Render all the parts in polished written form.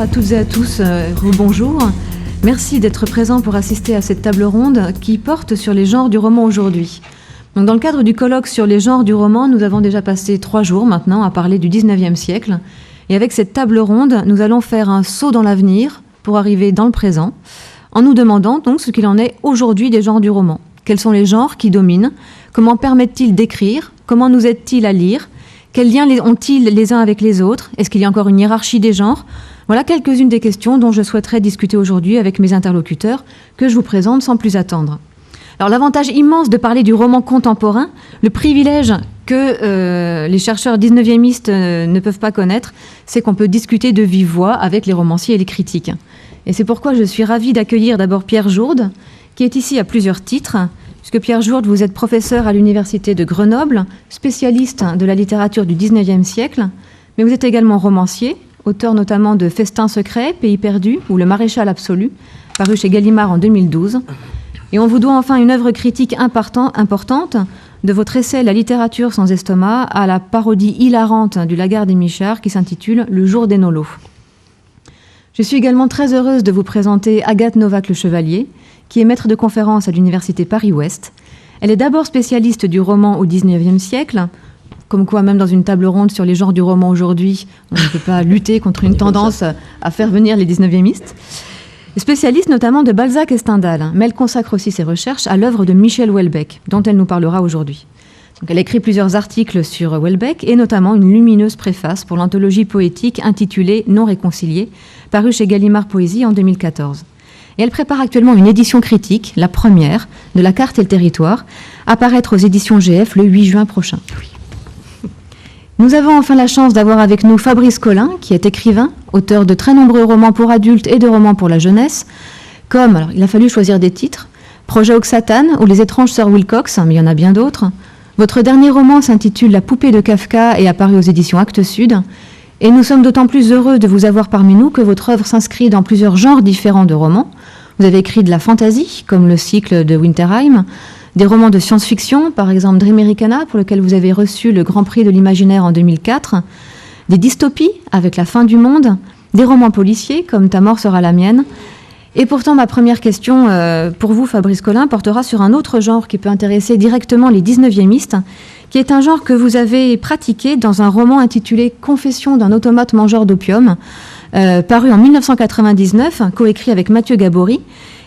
à toutes et à tous, bonjour. Merci d'être présents pour assister à cette table ronde qui porte sur les genres du roman aujourd'hui. Donc, dans le cadre du colloque sur les genres du roman, nous avons déjà passé 3 jours maintenant à parler du 19e siècle. Et avec cette table ronde, nous allons faire un saut dans l'avenir pour arriver dans le présent, en nous demandant donc ce qu'il en est aujourd'hui des genres du roman. Quels sont les genres qui dominent? Comment permettent-ils d'écrire? Comment nous aident-ils à lire? Quels liens ont-ils les uns avec les autres? Est-ce qu'il y a encore une hiérarchie des genres? Voilà quelques-unes des questions dont je souhaiterais discuter aujourd'hui avec mes interlocuteurs, que je vous présente sans plus attendre. Alors, l'avantage immense de parler du roman contemporain, le privilège que les chercheurs 19e-istes ne peuvent pas connaître, c'est qu'on peut discuter de vive voix avec les romanciers et les critiques. Et c'est pourquoi je suis ravie d'accueillir d'abord Pierre Jourde, qui est ici à plusieurs titres, puisque Pierre Jourde, vous êtes professeur à l'Université de Grenoble, spécialiste de la littérature du 19e siècle, mais vous êtes également romancier, auteur notamment de Festin secret, Pays perdu ou Le Maréchal absolu, paru chez Gallimard en 2012. Et on vous doit enfin une œuvre critique importante, de votre essai « La littérature sans estomac » à la parodie hilarante du Lagarde et Michard qui s'intitule « Le jour des Nolos ». Je suis également très heureuse de vous présenter Agathe Novak-Le Chevalier, qui est maître de conférence à l'Université Paris-Ouest. Elle est d'abord spécialiste du roman au XIXe siècle, comme quoi même dans une table ronde sur les genres du roman aujourd'hui, on ne peut pas lutter contre une tendance à faire venir les 19e-istes. Spécialiste notamment de Balzac et Stendhal, mais elle consacre aussi ses recherches à l'œuvre de Michel Houellebecq, dont elle nous parlera aujourd'hui. Donc, elle a écrit plusieurs articles sur Houellebecq et notamment une lumineuse préface pour l'anthologie poétique intitulée Non réconciliés, parue chez Gallimard Poésie en 2014. Et elle prépare actuellement une édition critique, la première, de La Carte et le Territoire, à paraître aux éditions GF le 8 juin prochain. Nous avons enfin la chance d'avoir avec nous Fabrice Collin, qui est écrivain, auteur de très nombreux romans pour adultes et de romans pour la jeunesse, comme, alors il a fallu choisir des titres, Projet Oxatane ou Les étranges sœurs Wilcox, mais il y en a bien d'autres. Votre dernier roman s'intitule La poupée de Kafka et apparu aux éditions Actes Sud. Et nous sommes d'autant plus heureux de vous avoir parmi nous que votre œuvre s'inscrit dans plusieurs genres différents de romans. Vous avez écrit de la fantasy, comme le cycle de Winterheim, des romans de science-fiction, par exemple Dreamericana, pour lequel vous avez reçu le Grand Prix de l'Imaginaire en 2004, des dystopies, avec La fin du monde, des romans policiers, comme Ta mort sera la mienne. Et pourtant, ma première question pour vous, Fabrice Collin, portera sur un autre genre qui peut intéresser directement les 19e-istes, qui est un genre que vous avez pratiqué dans un roman intitulé « Confession d'un automate mangeur d'opium », paru en 1999, coécrit avec Mathieu Gabory,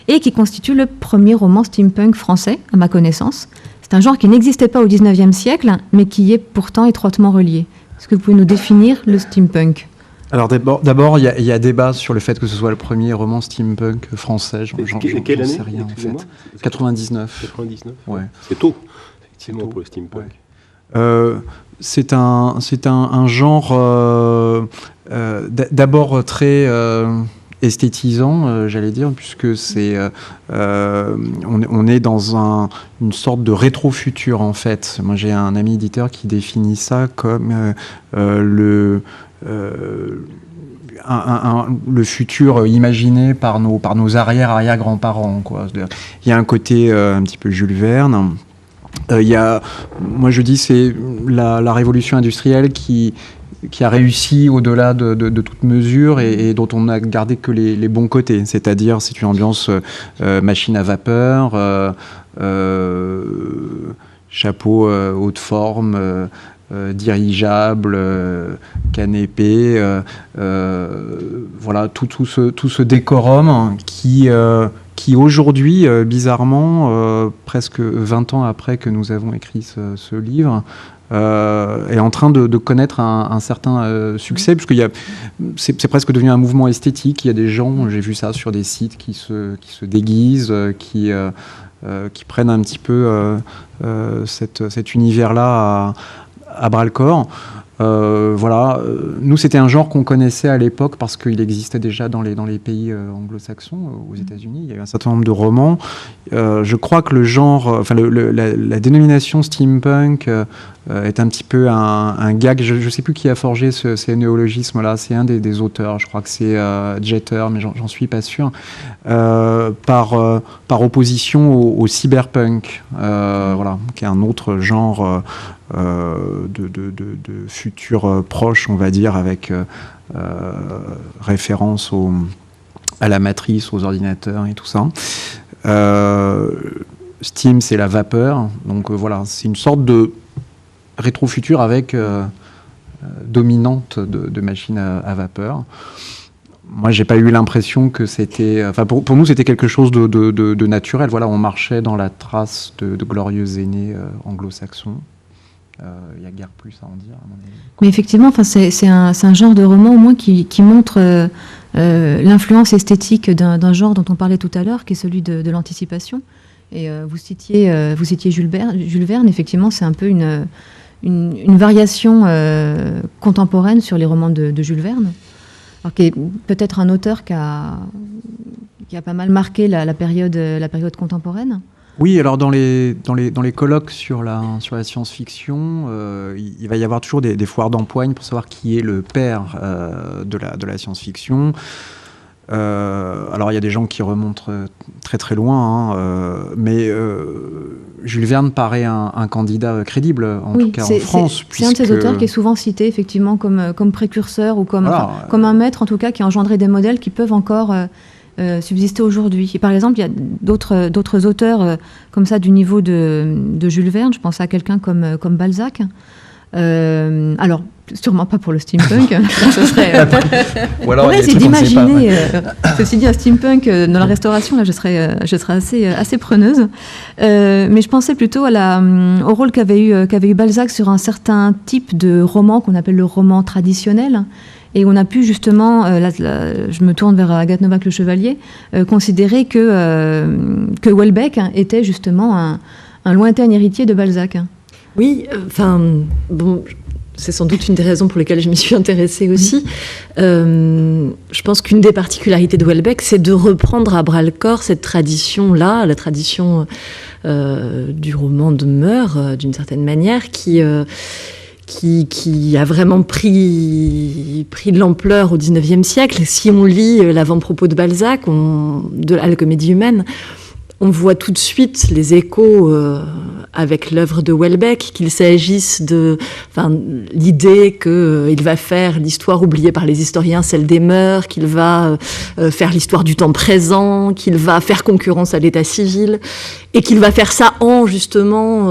et qui constitue le premier roman steampunk français, à ma connaissance. C'est un genre qui n'existait pas au XIXe siècle, mais qui y est pourtant étroitement relié. Est-ce que vous pouvez nous définir le steampunk ? Alors d'abord, il y a débat sur le fait que ce soit le premier roman steampunk français. J'en sais rien en fait. 99. 99. Ouais. C'est tôt, effectivement, pour le steampunk. Ouais. C'est un genre d'abord très esthétisant, j'allais dire, puisque c'est on est dans une sorte de rétro-futur en fait. Moi, j'ai un ami éditeur qui définit ça comme le futur imaginé par nos arrière-grands-parents, quoi. Il y a un côté un petit peu Jules Verne. Moi je dis, c'est la révolution industrielle qui a réussi au-delà de toute mesure et dont on n'a gardé que les bons côtés. C'est-à-dire, c'est une ambiance machine à vapeur, chapeau haute forme, dirigeable, canapé, voilà, tout ce décorum qui aujourd'hui, bizarrement, presque 20 ans après que nous avons écrit ce livre, est en train de connaître un certain succès, puisque c'est presque devenu un mouvement esthétique. Il y a des gens, j'ai vu ça sur des sites, qui se déguisent, qui prennent un petit peu cet univers-là à bras-le-corps. Voilà. Nous, c'était un genre qu'on connaissait à l'époque parce qu'il existait déjà dans les pays anglo-saxons, aux États-Unis. Il y avait un certain nombre de romans. Je crois que le genre, la dénomination steampunk est un petit peu un gag. Je ne sais plus qui a forgé ces néologismes-là. C'est un des auteurs. Je crois que c'est Jeter, mais j'en suis pas sûr. Par opposition au cyberpunk, voilà, qui est un autre genre de futur proche, on va dire, avec référence à la matrice, aux ordinateurs et tout ça. Steam, c'est la vapeur. Donc voilà, c'est une sorte de rétro-futur avec dominante de machines à vapeur. Moi, j'ai pas eu l'impression que c'était... Enfin, pour nous, c'était quelque chose de naturel. Voilà, on marchait dans la trace de glorieux aînés anglo-saxons. Il y a guère plus à en dire, à mon avis. Mais effectivement, c'est un genre de roman, au moins, qui montre l'influence esthétique d'un genre dont on parlait tout à l'heure, qui est celui de l'anticipation. Et vous citiez Jules Verne. Effectivement, c'est un peu une variation contemporaine sur les romans de Jules Verne. Alors, qui est peut-être un auteur qui a pas mal marqué la période contemporaine. Oui, alors dans les colloques sur la science-fiction, il va y avoir toujours des foires d'empoigne pour savoir qui est le père de la science-fiction. Alors il y a des gens qui remontent très très loin, mais Jules Verne paraît un candidat crédible, en tout cas en France. C'est un de ces auteurs qui est souvent cité effectivement comme précurseur ou comme un maître, en tout cas, qui a engendré des modèles qui peuvent encore subsister aujourd'hui. Et par exemple, il y a d'autres auteurs comme ça du niveau de Jules Verne. Je pense à quelqu'un comme Balzac. Alors, sûrement pas pour le steampunk. Ce serait. Ou alors, c'est d'imaginer. Ceci dit, un steampunk dans la restauration, là, je serais assez preneuse. Mais je pensais plutôt au rôle qu'avait eu Balzac sur un certain type de roman qu'on appelle le roman traditionnel. Et on a pu justement, je me tourne vers Agathe Novak Le Chevalier, considérer que Houellebecq était justement un lointain héritier de Balzac. Oui, bon, c'est sans doute une des raisons pour lesquelles je m'y suis intéressée aussi. Je pense qu'une des particularités de Houellebecq, c'est de reprendre à bras-le-corps cette tradition-là, la tradition du roman de Meur, d'une certaine manière, qui a vraiment pris de l'ampleur au XIXe siècle. Si on lit l'avant-propos de Balzac, de la Comédie humaine, on voit tout de suite les échos avec l'œuvre de Houellebecq, qu'il s'agisse de l'idée qu'il va faire l'histoire oubliée par les historiens, celle des mœurs, qu'il va faire l'histoire du temps présent, qu'il va faire concurrence à l'état civil, et qu'il va faire ça en justement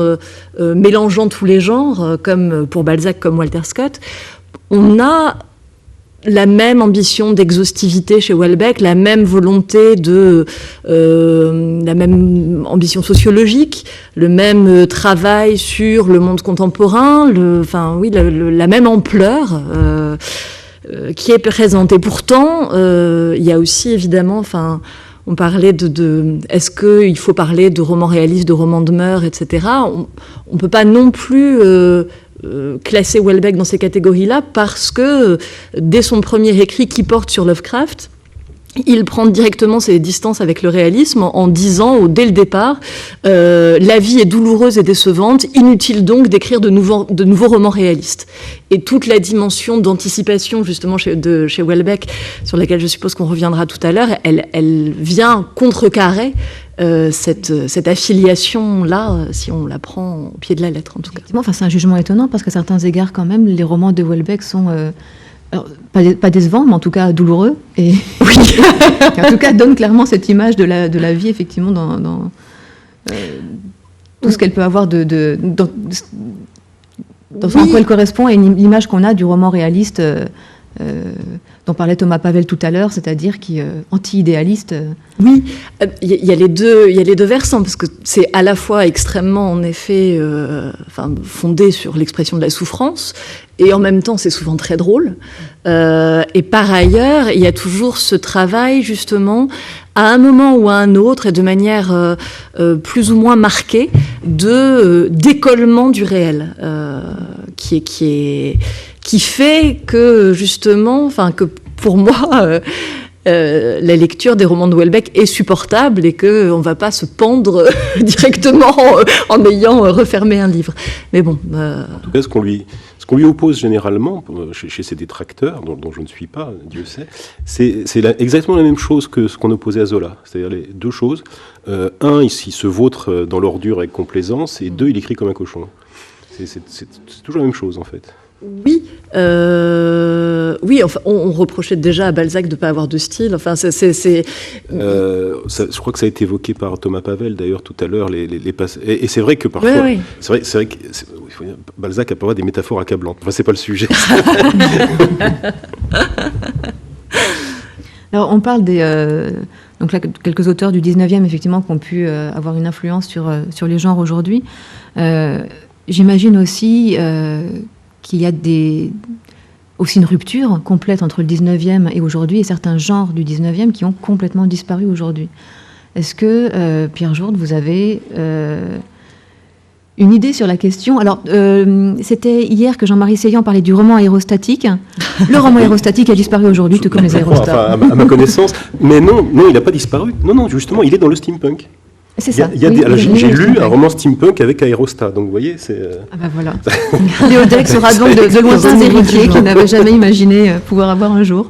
mélangeant tous les genres, comme pour Balzac, comme Walter Scott. On a la même ambition d'exhaustivité chez Houellebecq, la même volonté la même ambition sociologique, le même travail sur le monde contemporain, la même ampleur qui est présente. Et pourtant, il y a aussi évidemment, on parlait est-ce qu'il faut parler de romans réalistes, de romans de mœurs, etc. On peut pas non plus classer Houellebecq dans ces catégories-là parce que dès son premier écrit qui porte sur Lovecraft, il prend directement ses distances avec le réalisme en disant dès le départ la vie est douloureuse et décevante, inutile donc d'écrire de nouveaux romans réalistes. Et toute la dimension d'anticipation justement chez Houellebecq, sur laquelle je suppose qu'on reviendra tout à l'heure, elle vient contrecarrer cette affiliation-là, si on la prend au pied de la lettre en tout cas. C'est un jugement étonnant parce qu'à certains égards quand même, les romans de Houellebecq sont... Alors, pas décevant, mais en tout cas douloureux. Et oui. En tout cas, donne clairement cette image de la vie, effectivement, dans tout ce qu'elle peut avoir dans quoi elle correspond à l'image qu'on a du roman réaliste dont parlait Thomas Pavel tout à l'heure, c'est-à-dire qui anti-idéaliste. Oui, il y a les deux versants, parce que c'est à la fois extrêmement, en effet, fondé sur l'expression de la souffrance, et en même temps, c'est souvent très drôle. Et par ailleurs, il y a toujours ce travail, justement, à un moment ou à un autre, et de manière plus ou moins marquée, d'écollement du réel, qui fait que, justement, que pour moi, la lecture des romans de Houellebecq est supportable et qu'on ne va pas se pendre directement en ayant refermé un livre. Mais bon... En tout cas, ce qu'on lui oppose généralement, chez ses détracteurs, dont je ne suis pas, Dieu sait, c'est exactement la même chose que ce qu'on opposait à Zola. C'est-à-dire les deux choses. Un, il se vautre dans l'ordure avec complaisance, et deux, il écrit comme un cochon. C'est toujours la même chose, en fait. Oui. Oui, enfin, on reprochait déjà à Balzac de ne pas avoir de style. Enfin, je crois que ça a été évoqué par Thomas Pavel d'ailleurs tout à l'heure. Et c'est vrai que parfois, oui. c'est vrai que Balzac a parfois des métaphores accablantes. Enfin, c'est pas le sujet. Alors, on parle donc là, quelques auteurs du 19e, effectivement, qui ont pu avoir une influence sur les genres aujourd'hui. J'imagine aussi qu'il y a aussi une rupture complète entre le 19e et aujourd'hui, et certains genres du 19e qui ont complètement disparu aujourd'hui. Est-ce que, Pierre Jourde, vous avez une idée sur la question? Alors, c'était hier que Jean-Marie Seillan parlait du roman aérostatique. Le roman aérostatique a disparu aujourd'hui, tout comme les aérostats. Enfin, à ma connaissance. Mais non, il n'a pas disparu. Non, justement, il est dans le steampunk. C'est ça. J'ai lu un roman steampunk avec aérostat, donc vous voyez, c'est... Ah ben voilà. Léodec sera donc de lointains héritiers qui n'avaient jamais imaginé pouvoir avoir un jour.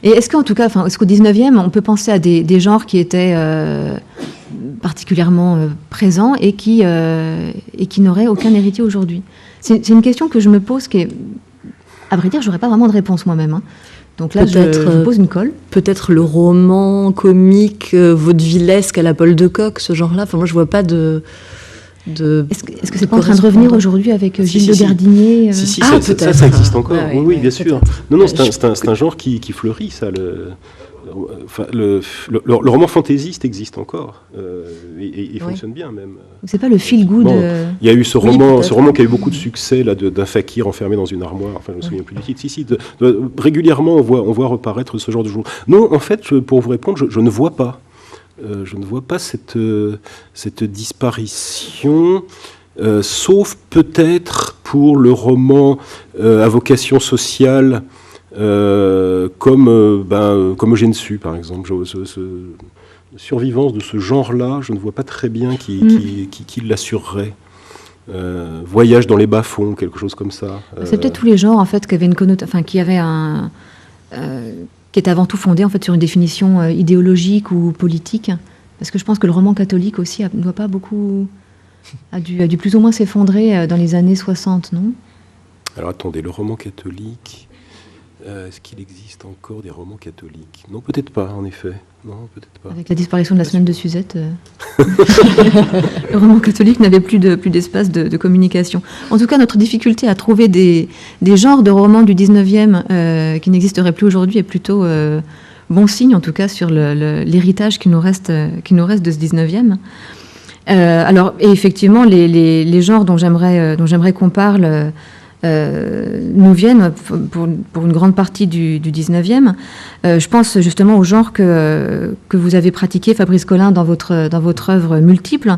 Et est-ce qu'en tout cas, est-ce qu'au 19e, on peut penser à des genres qui étaient particulièrement présents et qui n'auraient aucun héritier aujourd'hui? C'est une question que je me pose qui est, à vrai dire, j'aurais pas vraiment de réponse moi-même. Donc là, je pose une colle. Peut-être le roman comique vaudevillesque à la Paul de Kock, ce genre-là. Enfin, moi, je vois pas de... Est-ce que c'est pas en train de revenir aujourd'hui avec Gilles de Gardinier ça existe encore. Oui, bien sûr. Non, c'est un genre qui fleurit, ça. Le roman fantaisiste existe encore. Il fonctionne bien, même. C'est pas le feel-good. Il y a eu ce roman qui a eu beaucoup de succès là, d'un fakir enfermé dans une armoire. Enfin, je me souviens plus du titre. Régulièrement, on voit reparaître ce genre de jour. Non, en fait, pour vous répondre, je ne vois pas. Je ne vois pas cette disparition, sauf peut-être pour le roman à vocation sociale, comme Eugène Sue, par exemple. Survivance de ce genre-là, je ne vois pas très bien qui l'assurerait. Voyage dans les bas-fonds, quelque chose comme ça. C'est peut-être tous les genres, en fait, qui avaient qui est avant tout fondé en fait sur une définition idéologique ou politique, parce que je pense que le roman catholique aussi a dû plus ou moins s'effondrer dans les années 60, non? Alors attendez, le roman catholique, est-ce qu'il existe encore des romans catholiques? Non, peut-être pas, en effet. Non, peut-être pas. Avec la disparition de la semaine de Suzette, le roman catholique n'avait plus d'espace de communication. En tout cas, notre difficulté à trouver des genres de romans du 19e qui n'existeraient plus aujourd'hui est plutôt bon signe, en tout cas, sur l'héritage qui nous reste de ce 19e. Alors, et effectivement, les genres dont j'aimerais qu'on parle nous viennent pour une grande partie du 19e. Je pense justement au genre que vous avez pratiqué, Fabrice Collin, dans votre œuvre multiple,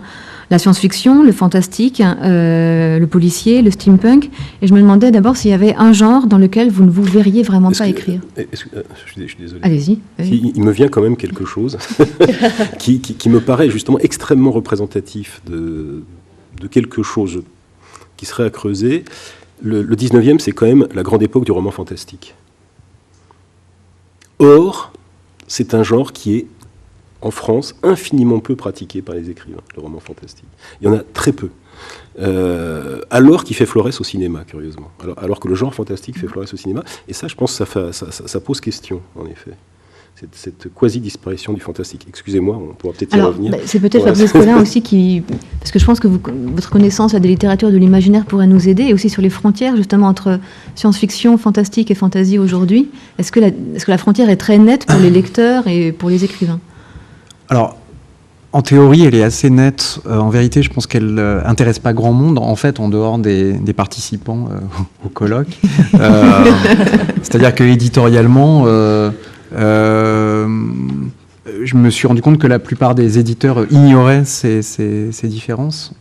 la science-fiction, le fantastique, le policier, le steampunk. Et je me demandais d'abord s'il y avait un genre dans lequel vous ne vous verriez vraiment pas écrire. Je suis désolé. Allez-y. Il me vient quand même quelque chose qui me paraît justement extrêmement représentatif de quelque chose qui serait à creuser. Le 19e, c'est quand même la grande époque du roman fantastique. Or, c'est un genre qui est, en France, infiniment peu pratiqué par les écrivains, le roman fantastique. Il y en a très peu. Alors qu'il fait florès au cinéma, curieusement. Alors que le genre fantastique fait florès au cinéma. Et ça, je pense que ça pose question, en effet. Cette quasi-disparition du fantastique. Excusez-moi, on pourra peut-être y revenir. C'est peut-être Fabrice Collin aussi parce que je pense que votre connaissance des littératures de l'imaginaire pourrait nous aider, et aussi sur les frontières, justement, entre science-fiction, fantastique et fantasy aujourd'hui. Est-ce que la frontière est très nette pour les lecteurs et pour les écrivains? Alors, en théorie, elle est assez nette. En vérité, je pense qu'elle intéresse pas grand monde, en fait, en dehors des participants au colloque. C'est-à-dire que éditorialement... je me suis rendu compte que la plupart des éditeurs ignoraient ces différences.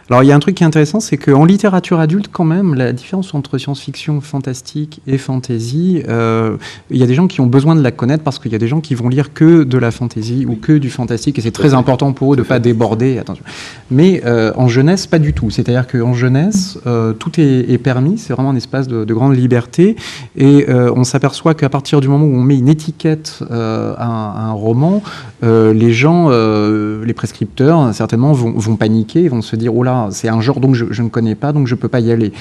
Alors, il y a un truc qui est intéressant, c'est qu'en littérature adulte, quand même, la différence entre science-fiction, fantastique et fantasy, il y a des gens qui ont besoin de la connaître parce qu'il y a des gens qui vont lire que de la fantasy ou que du fantastique, et c'est très important pour eux de ne pas déborder. Attention. Mais en jeunesse, pas du tout. C'est-à-dire qu'en jeunesse, tout est permis, c'est vraiment un espace de grande liberté, et on s'aperçoit qu'à partir du moment où on met une étiquette à un roman, les gens, les prescripteurs, certainement vont paniquer, vont se dire « Oh là, c'est un genre dont je ne connais pas, donc je ne peux pas y aller ».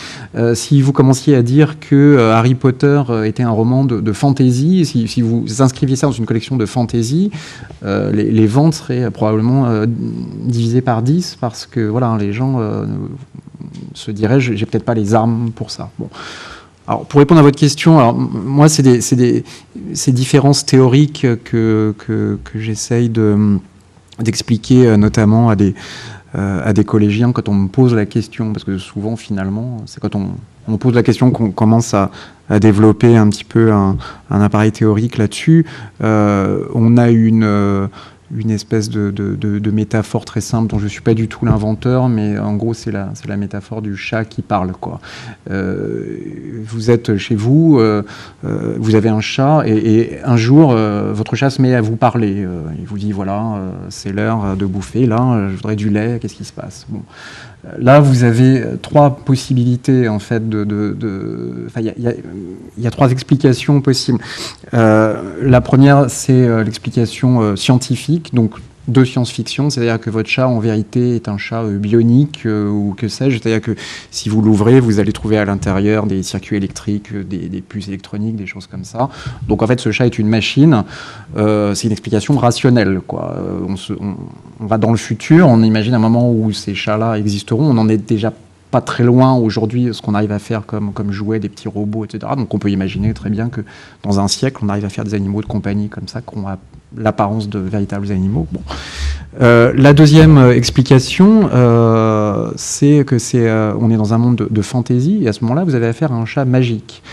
Si vous commenciez à dire que Harry Potter était un roman de fantasy, si vous inscriviez ça dans une collection de fantasy, les ventes seraient probablement divisées par 10 parce que voilà, les gens se diraient « J'ai peut-être pas les armes pour ça ». Bon. Alors, pour répondre à votre question, alors, moi, c'est différences théoriques que j'essaye d'expliquer notamment à des collégiens quand on me pose la question, parce que souvent, finalement, c'est quand on pose la question qu'on commence à développer un petit peu un appareil théorique là-dessus. On a une espèce de métaphore très simple dont je ne suis pas du tout l'inventeur, mais en gros c'est la métaphore du chat qui parle, quoi. Vous êtes chez vous, vous avez un chat et un jour votre chat se met à vous parler. Il vous dit voilà, c'est l'heure de bouffer, là je voudrais du lait, qu'est-ce qui se passe? Bon. Là, vous avez trois possibilités, en fait, il y a trois explications possibles. La première, c'est l'explication scientifique, donc de science-fiction, c'est-à-dire que votre chat, en vérité, est un chat bionique ou que sais-je, c'est-à-dire que si vous l'ouvrez, vous allez trouver à l'intérieur des circuits électriques, des puces électroniques, des choses comme ça. Donc, en fait, ce chat est une machine. C'est une explication rationnelle, quoi. On va dans le futur, on imagine un moment où ces chats-là existeront. On en est déjà pas très loin aujourd'hui, ce qu'on arrive à faire comme jouets, des petits robots, etc. Donc, on peut imaginer très bien que dans un siècle, on arrive à faire des animaux de compagnie comme ça, qu'on a l'apparence de véritables animaux. Bon. La deuxième explication, c'est que on est dans un monde de fantaisie, et à ce moment-là, vous avez affaire à un chat magique.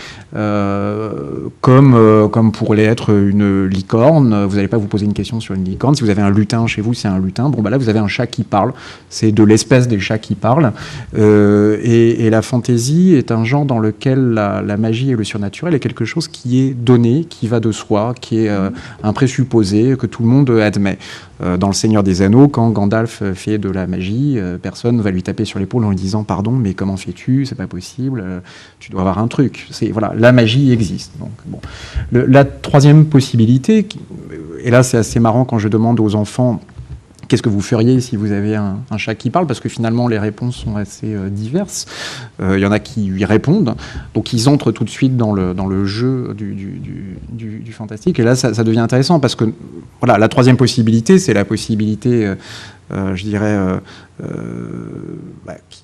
Comme pourrait être une licorne. Vous n'allez pas vous poser une question sur une licorne. Si vous avez un lutin chez vous, c'est un lutin. Bon, bah là, vous avez un chat qui parle. C'est de l'espèce des chats qui parlent. Et la fantaisie est un genre dans lequel la magie et le surnaturel est quelque chose qui est donné, qui va de soi, qui est un présupposé que tout le monde admet. Dans Le Seigneur des Anneaux, quand Gandalf fait de la magie, personne ne va lui taper sur l'épaule en lui disant « Pardon, mais comment fais-tu? C'est pas possible. Tu dois avoir un truc. » Voilà, la magie existe. Donc, bon. La troisième possibilité, et là c'est assez marrant quand je demande aux enfants qu'est-ce que vous feriez si vous avez un chat qui parle, parce que finalement les réponses sont assez diverses. Il y en a qui lui répondent, donc ils entrent tout de suite dans le jeu du fantastique, et là ça devient intéressant, parce que voilà, la troisième possibilité, c'est la possibilité je dirais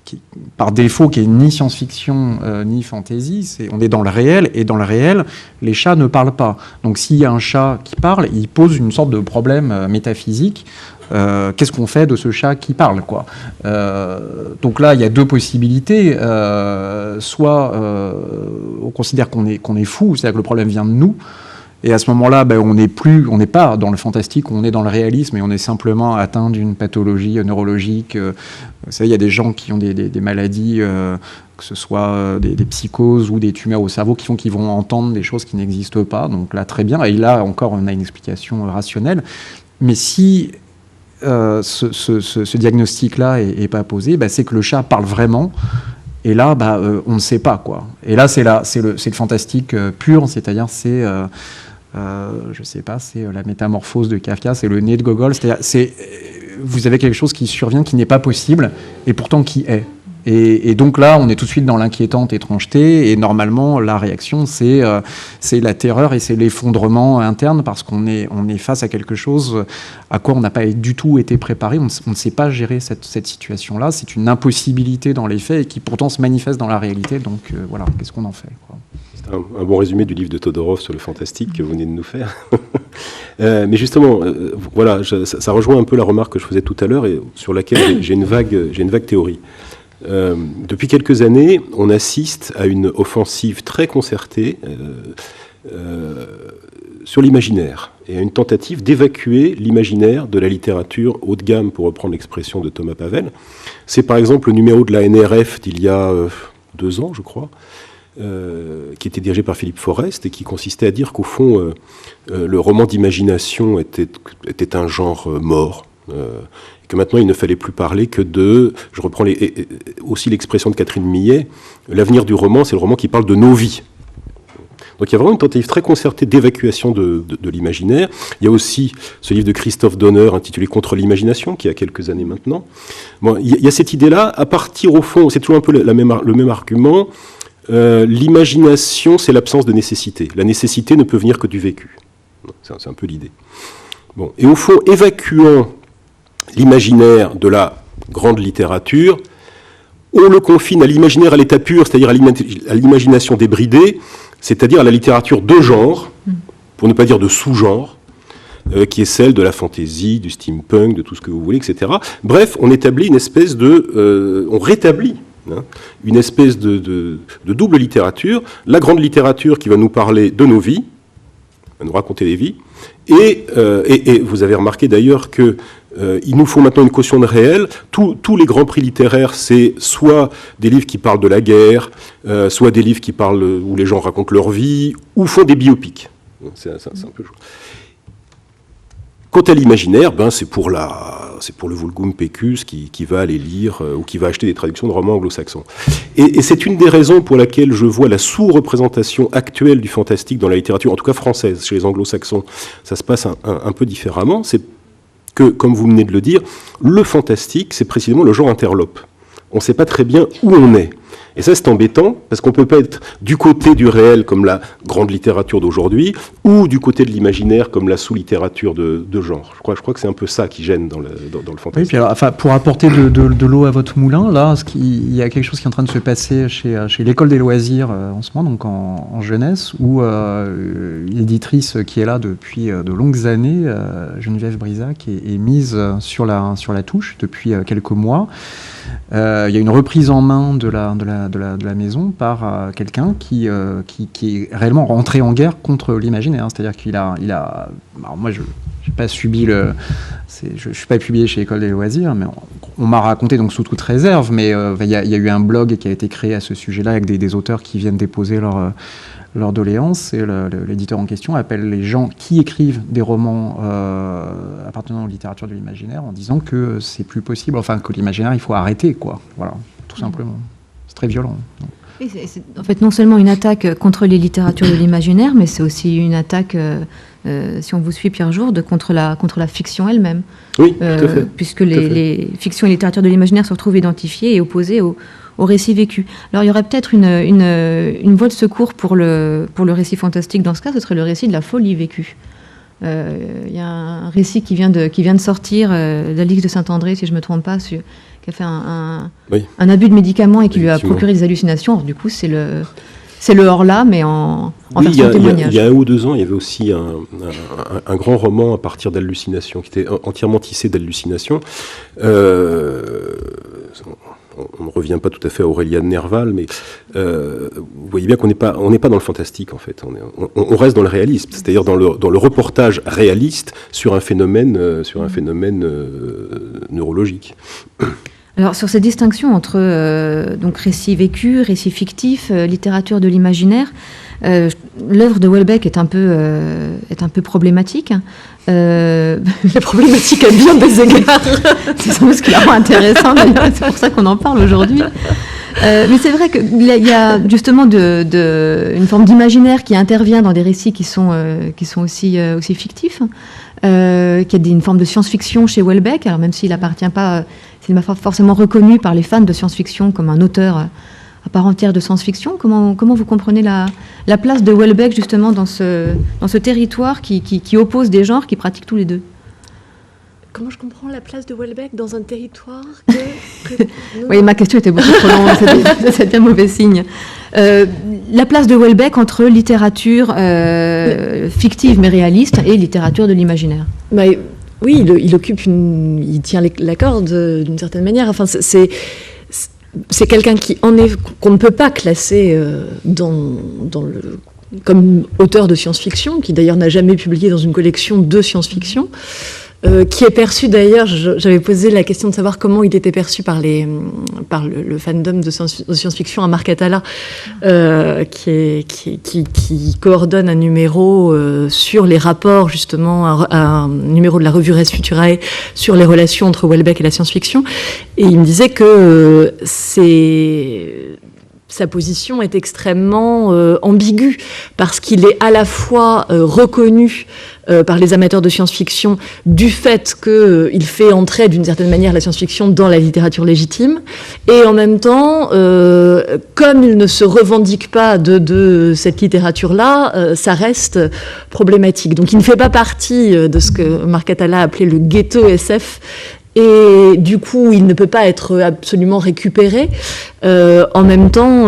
qui, par défaut, qui est ni science-fiction ni fantasy. On est dans le réel, et dans le réel, les chats ne parlent pas. Donc s'il y a un chat qui parle, il pose une sorte de problème métaphysique. Qu'est-ce qu'on fait de ce chat qui parle, quoi? Donc là, il y a deux possibilités. Soit on considère qu'on est fou, c'est-à-dire que le problème vient de nous. Et à ce moment-là, on n'est pas dans le fantastique, on est dans le réalisme, et on est simplement atteint d'une pathologie neurologique. Vous savez, il y a des gens qui ont des maladies, que ce soit des psychoses ou des tumeurs au cerveau, qui font qu'ils vont entendre des choses qui n'existent pas. Donc là, très bien. Et là, encore, on a une explication rationnelle. Mais si ce diagnostic-là est pas posé, c'est que le chat parle vraiment. Et là, on ne sait pas, quoi. Et là, c'est le fantastique pur, c'est-à-dire je sais pas, c'est la métamorphose de Kafka, c'est le nez de Gogol, c'est-à-dire vous avez quelque chose qui survient, qui n'est pas possible, et pourtant qui est. Et donc là, on est tout de suite dans l'inquiétante étrangeté, et normalement, la réaction, c'est la terreur et c'est l'effondrement interne, parce qu'on est face à quelque chose à quoi on n'a pas du tout été préparé. On ne sait pas gérer cette situation-là. C'est une impossibilité dans les faits, et qui pourtant se manifeste dans la réalité. Donc voilà, qu'est-ce qu'on en fait, quoi. C'est un bon résumé du livre de Todorov sur le fantastique que vous venez de nous faire. Mais justement, voilà, ça rejoint un peu la remarque que je faisais tout à l'heure, et sur laquelle j'ai une vague théorie. Depuis quelques années, on assiste à une offensive très concertée sur l'imaginaire, et à une tentative d'évacuer l'imaginaire de la littérature haut de gamme, pour reprendre l'expression de Thomas Pavel. C'est par exemple le numéro de la NRF d'il y a 2 ans, je crois, qui était dirigé par Philippe Forest, et qui consistait à dire qu'au fond, le roman d'imagination était un genre mort, que maintenant il ne fallait plus parler que je reprends aussi l'expression de Catherine Millet, l'avenir du roman, c'est le roman qui parle de nos vies. Donc il y a vraiment une tentative très concertée d'évacuation de l'imaginaire. Il y a aussi ce livre de Christophe Donner intitulé « Contre l'imagination » qui a quelques années maintenant. Bon, il y a cette idée-là, à partir au fond, c'est toujours un peu le même argument, l'imagination c'est l'absence de nécessité. La nécessité ne peut venir que du vécu. C'est un peu l'idée. Bon. Et au fond, évacuant l'imaginaire de la grande littérature, on le confine à l'imaginaire à l'état pur, c'est-à-dire à l'imagination débridée, c'est-à-dire à la littérature de genre, pour ne pas dire de sous-genre, qui est celle de la fantaisie, du steampunk, de tout ce que vous voulez, etc. Bref, on établit une espèce on rétablit une espèce de double littérature, la grande littérature qui va nous parler de nos vies, va nous raconter des vies, et vous avez remarqué d'ailleurs que il nous faut maintenant une caution de réel. Tous les grands prix littéraires, c'est soit des livres qui parlent de la guerre, soit des livres qui parlent où les gens racontent leur vie, ou font des biopics. C'est un peu chaud. Quant à l'imaginaire, c'est pour le vulgum pecus qui va aller lire ou qui va acheter des traductions de romans anglo-saxons. Et c'est une des raisons pour laquelle je vois la sous-représentation actuelle du fantastique dans la littérature, en tout cas française, chez les anglo-saxons. Ça se passe un peu différemment. C'est que, comme vous venez de le dire, le fantastique, c'est précisément le genre interlope. On ne sait pas très bien où on est. Et ça, c'est embêtant, parce qu'on ne peut pas être du côté du réel, comme la grande littérature d'aujourd'hui, ou du côté de l'imaginaire, comme la sous-littérature de genre. Je crois que c'est un peu ça qui gêne dans le fantastique. Oui, puis alors, pour apporter de l'eau à votre moulin, là, il y a quelque chose qui est en train de se passer chez l'École des loisirs en ce moment, donc en jeunesse, où l'éditrice qui est là depuis de longues années, Geneviève Brisac, est mise sur la touche depuis quelques mois. Il y a une reprise en main de la maison par quelqu'un qui est réellement rentré en guerre contre l'imaginaire. C'est-à-dire qu'il a alors moi, je n'ai pas subi je suis pas publié chez l'École des loisirs, mais on m'a raconté, donc sous toute réserve, mais il y a eu un blog qui a été créé à ce sujet-là avec des auteurs qui viennent déposer leur doléance, et l'éditeur en question appelle les gens qui écrivent des romans appartenant aux littératures de l'imaginaire en disant que c'est plus possible, enfin que l'imaginaire il faut arrêter, quoi. Voilà, tout simplement. C'est très violent. Oui, c'est en fait non seulement une attaque contre les littératures de l'imaginaire, mais c'est aussi une attaque, si on vous suit Pierre Jourde, contre la fiction elle-même. Oui, tout à fait. Puisque les fictions et littératures de l'imaginaire se retrouvent identifiées et opposées au récit vécu. Alors il y aurait peut-être une voie de secours pour le récit fantastique dans ce cas, ce serait le récit de la folie vécue. Il y a un récit qui vient de sortir, d'Alix de Saint-André, si je ne me trompe pas, qui a fait un abus de médicaments et qui lui a procuré des hallucinations. Alors, du coup, c'est le hors-là, mais en version témoignage. Il y a 1 ou 2 ans, il y avait aussi un grand roman à partir d'hallucinations, qui était entièrement tissé d'hallucinations. On ne revient pas tout à fait à Aurélien Nerval, mais vous voyez bien qu'on n'est pas dans le fantastique, en fait. On reste dans le réalisme, c'est-à-dire dans le reportage réaliste sur un phénomène neurologique. Alors, sur cette distinction entre donc récit vécu, récit fictif, littérature de l'imaginaire, l'œuvre de Houellebecq est un peu problématique. La problématique à bien des égards. C'est sans doute ce qui la rend intéressante, d'ailleurs, c'est pour ça qu'on en parle aujourd'hui. Mais c'est vrai qu'il y a justement une forme d'imaginaire qui intervient dans des récits qui sont aussi fictifs, qu'il y a une forme de science-fiction chez Houellebecq, alors même s'il n'appartient pas, s'il n'est pas forcément reconnu par les fans de science-fiction comme un auteur à part entière de science-fiction. Comment vous comprenez la place de Houellebecq justement dans ce territoire qui oppose des genres qui pratiquent tous les deux? Comment je comprends la place de Houellebecq dans un territoire Oui, ma question était beaucoup trop longue, c'est bien mauvais signe. La place de Houellebecq entre littérature fictive mais réaliste et littérature de l'imaginaire. Oui, il tient la corde d'une certaine manière. Enfin, c'est quelqu'un qu'on ne peut pas classer comme auteur de science-fiction, qui d'ailleurs n'a jamais publié dans une collection de science-fiction, qui est perçu d'ailleurs, j'avais posé la question de savoir comment il était perçu par le fandom de science-fiction à Marc Atala, qui coordonne un numéro sur les rapports, justement, un numéro de la revue Res Futurae sur les relations entre Houellebecq et la science-fiction. Et il me disait que sa position est extrêmement ambiguë, parce qu'il est à la fois reconnu par les amateurs de science-fiction du fait qu'il fait entrer d'une certaine manière la science-fiction dans la littérature légitime, et en même temps, comme il ne se revendique pas de cette littérature-là, ça reste problématique. Donc il ne fait pas partie de ce que Marc Atala a appelé le ghetto SF, et du coup, il ne peut pas être absolument récupéré. En même temps,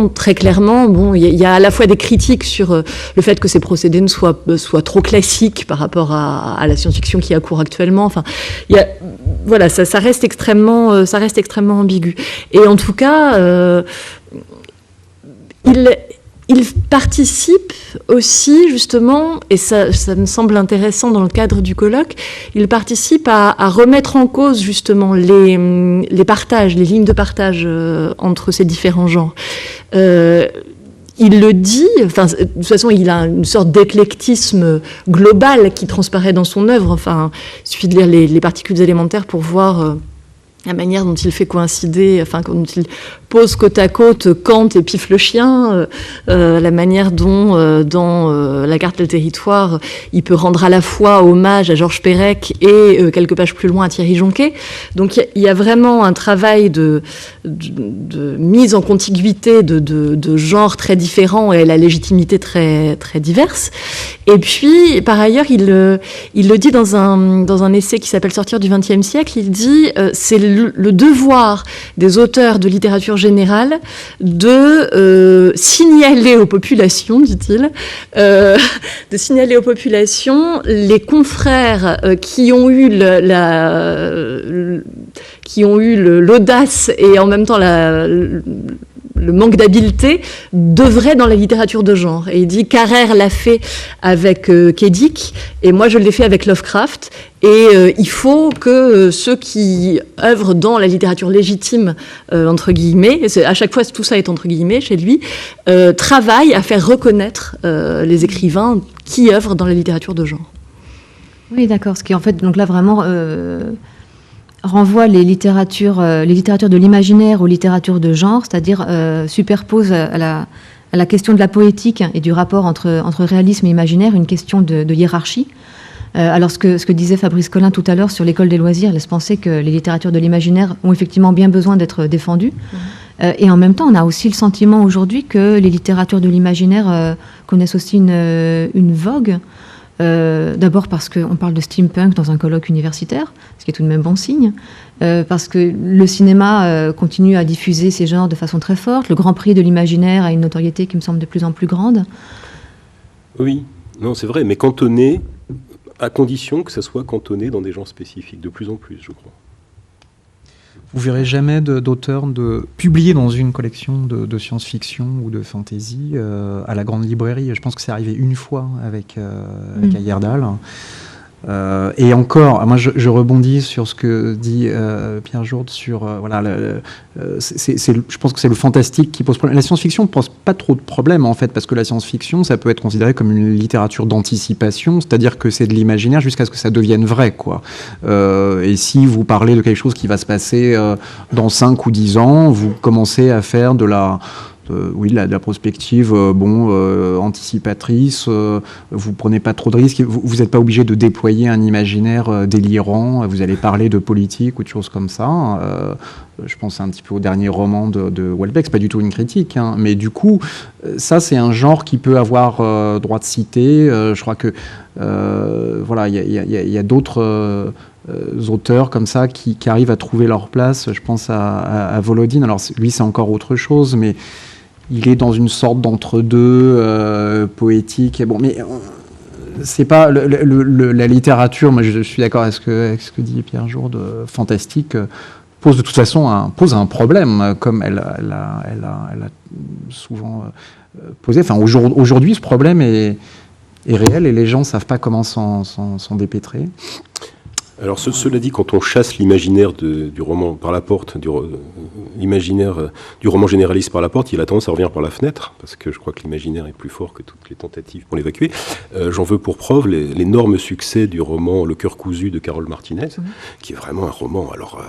très clairement, bon, il y a à la fois des critiques sur le fait que ces procédés ne soient trop classiques par rapport à la science-fiction qui a cours actuellement. Enfin, voilà, ça reste extrêmement ambigu. Et en tout cas, il participe aussi, justement, et ça me semble intéressant dans le cadre du colloque, il participe à remettre en cause, justement, les partages, les lignes de partage entre ces différents genres. Il le dit, enfin, de toute façon, il a une sorte d'éclectisme global qui transparaît dans son œuvre. Enfin, il suffit de lire les particules élémentaires pour voir la manière dont il fait coïncider, enfin, dont il pose côte à côte Kant et Pif le chien, la manière dont, dans La carte des territoires, il peut rendre à la fois hommage à Georges Perec et, quelques pages plus loin, à Thierry Jonquet. Donc il y a vraiment un travail de mise en contiguïté de genres très différents et la légitimité très, très diverse. Et puis, par ailleurs, il le dit dans un essai qui s'appelle « Sortir du XXe siècle », il dit c'est le devoir des auteurs de littérature générale de signaler aux populations, dit-il, de signaler aux populations les confrères qui ont eu l'audace et en même temps le manque d'habileté d'œuvrer dans la littérature de genre. Et il dit Carrère l'a fait avec Kédic, et moi je l'ai fait avec Lovecraft. Et il faut que ceux qui œuvrent dans la littérature légitime, entre guillemets, à chaque fois tout ça est entre guillemets chez lui, travaillent à faire reconnaître les écrivains qui œuvrent dans la littérature de genre. Oui, d'accord. Ce qui en fait, donc là vraiment renvoie les littératures de l'imaginaire aux littératures de genre, c'est-à-dire superpose à la question de la poétique et du rapport entre réalisme et imaginaire une question de hiérarchie. Alors ce que disait Fabrice Collin tout à l'heure sur l'école des loisirs laisse penser que les littératures de l'imaginaire ont effectivement bien besoin d'être défendues. Et en même temps, on a aussi le sentiment aujourd'hui que les littératures de l'imaginaire connaissent aussi une vogue. D'abord parce qu'on parle de steampunk dans un colloque universitaire, ce qui est tout de même bon signe, parce que le cinéma continue à diffuser ces genres de façon très forte. Le Grand Prix de l'imaginaire a une notoriété qui me semble de plus en plus grande. Oui, non, c'est vrai, mais cantonné, à condition que ça soit cantonné dans des genres spécifiques, de plus en plus, je crois. Vous verrez jamais d'auteurs publiés dans une collection de science-fiction ou de fantasy à la grande librairie. Je pense que c'est arrivé une fois avec Heyerdahl. Et encore, moi je rebondis sur ce que dit Pierre Jourde sur voilà, je pense que c'est le fantastique qui pose problème. La science-fiction ne pose pas trop de problèmes en fait, parce que la science-fiction ça peut être considéré comme une littérature d'anticipation, c'est-à-dire que c'est de l'imaginaire jusqu'à ce que ça devienne vrai, quoi. Et si vous parlez de quelque chose qui va se passer dans 5 ou 10 ans, vous commencez à faire de la prospective anticipatrice, vous prenez pas trop de risques, vous n'êtes pas obligé de déployer un imaginaire délirant, vous allez parler de politique ou de choses comme ça. Je pense un petit peu au dernier roman de Houellebecq, c'est pas du tout une critique, hein, mais du coup, ça c'est un genre qui peut avoir droit de citer. Je crois que voilà, il y a d'autres auteurs comme ça qui arrivent à trouver leur place. Je pense à Volodine. Alors lui c'est encore autre chose, mais il est dans une sorte d'entre-deux poétique. Bon, mais c'est pas la littérature. Moi, je suis d'accord avec ce que dit Pierre Jourde. Fantastique pose de toute façon un problème, comme elle a souvent posé. Enfin, aujourd'hui, ce problème est réel et les gens savent pas comment s'en dépêtrer. Alors cela dit, quand on chasse l'imaginaire du roman par la porte, l'imaginaire du roman généraliste par la porte, il a tendance à revenir par la fenêtre, parce que je crois que l'imaginaire est plus fort que toutes les tentatives pour l'évacuer. J'en veux pour preuve l'énorme succès du roman Le cœur cousu de Carole Martinez, qui est vraiment un roman, alors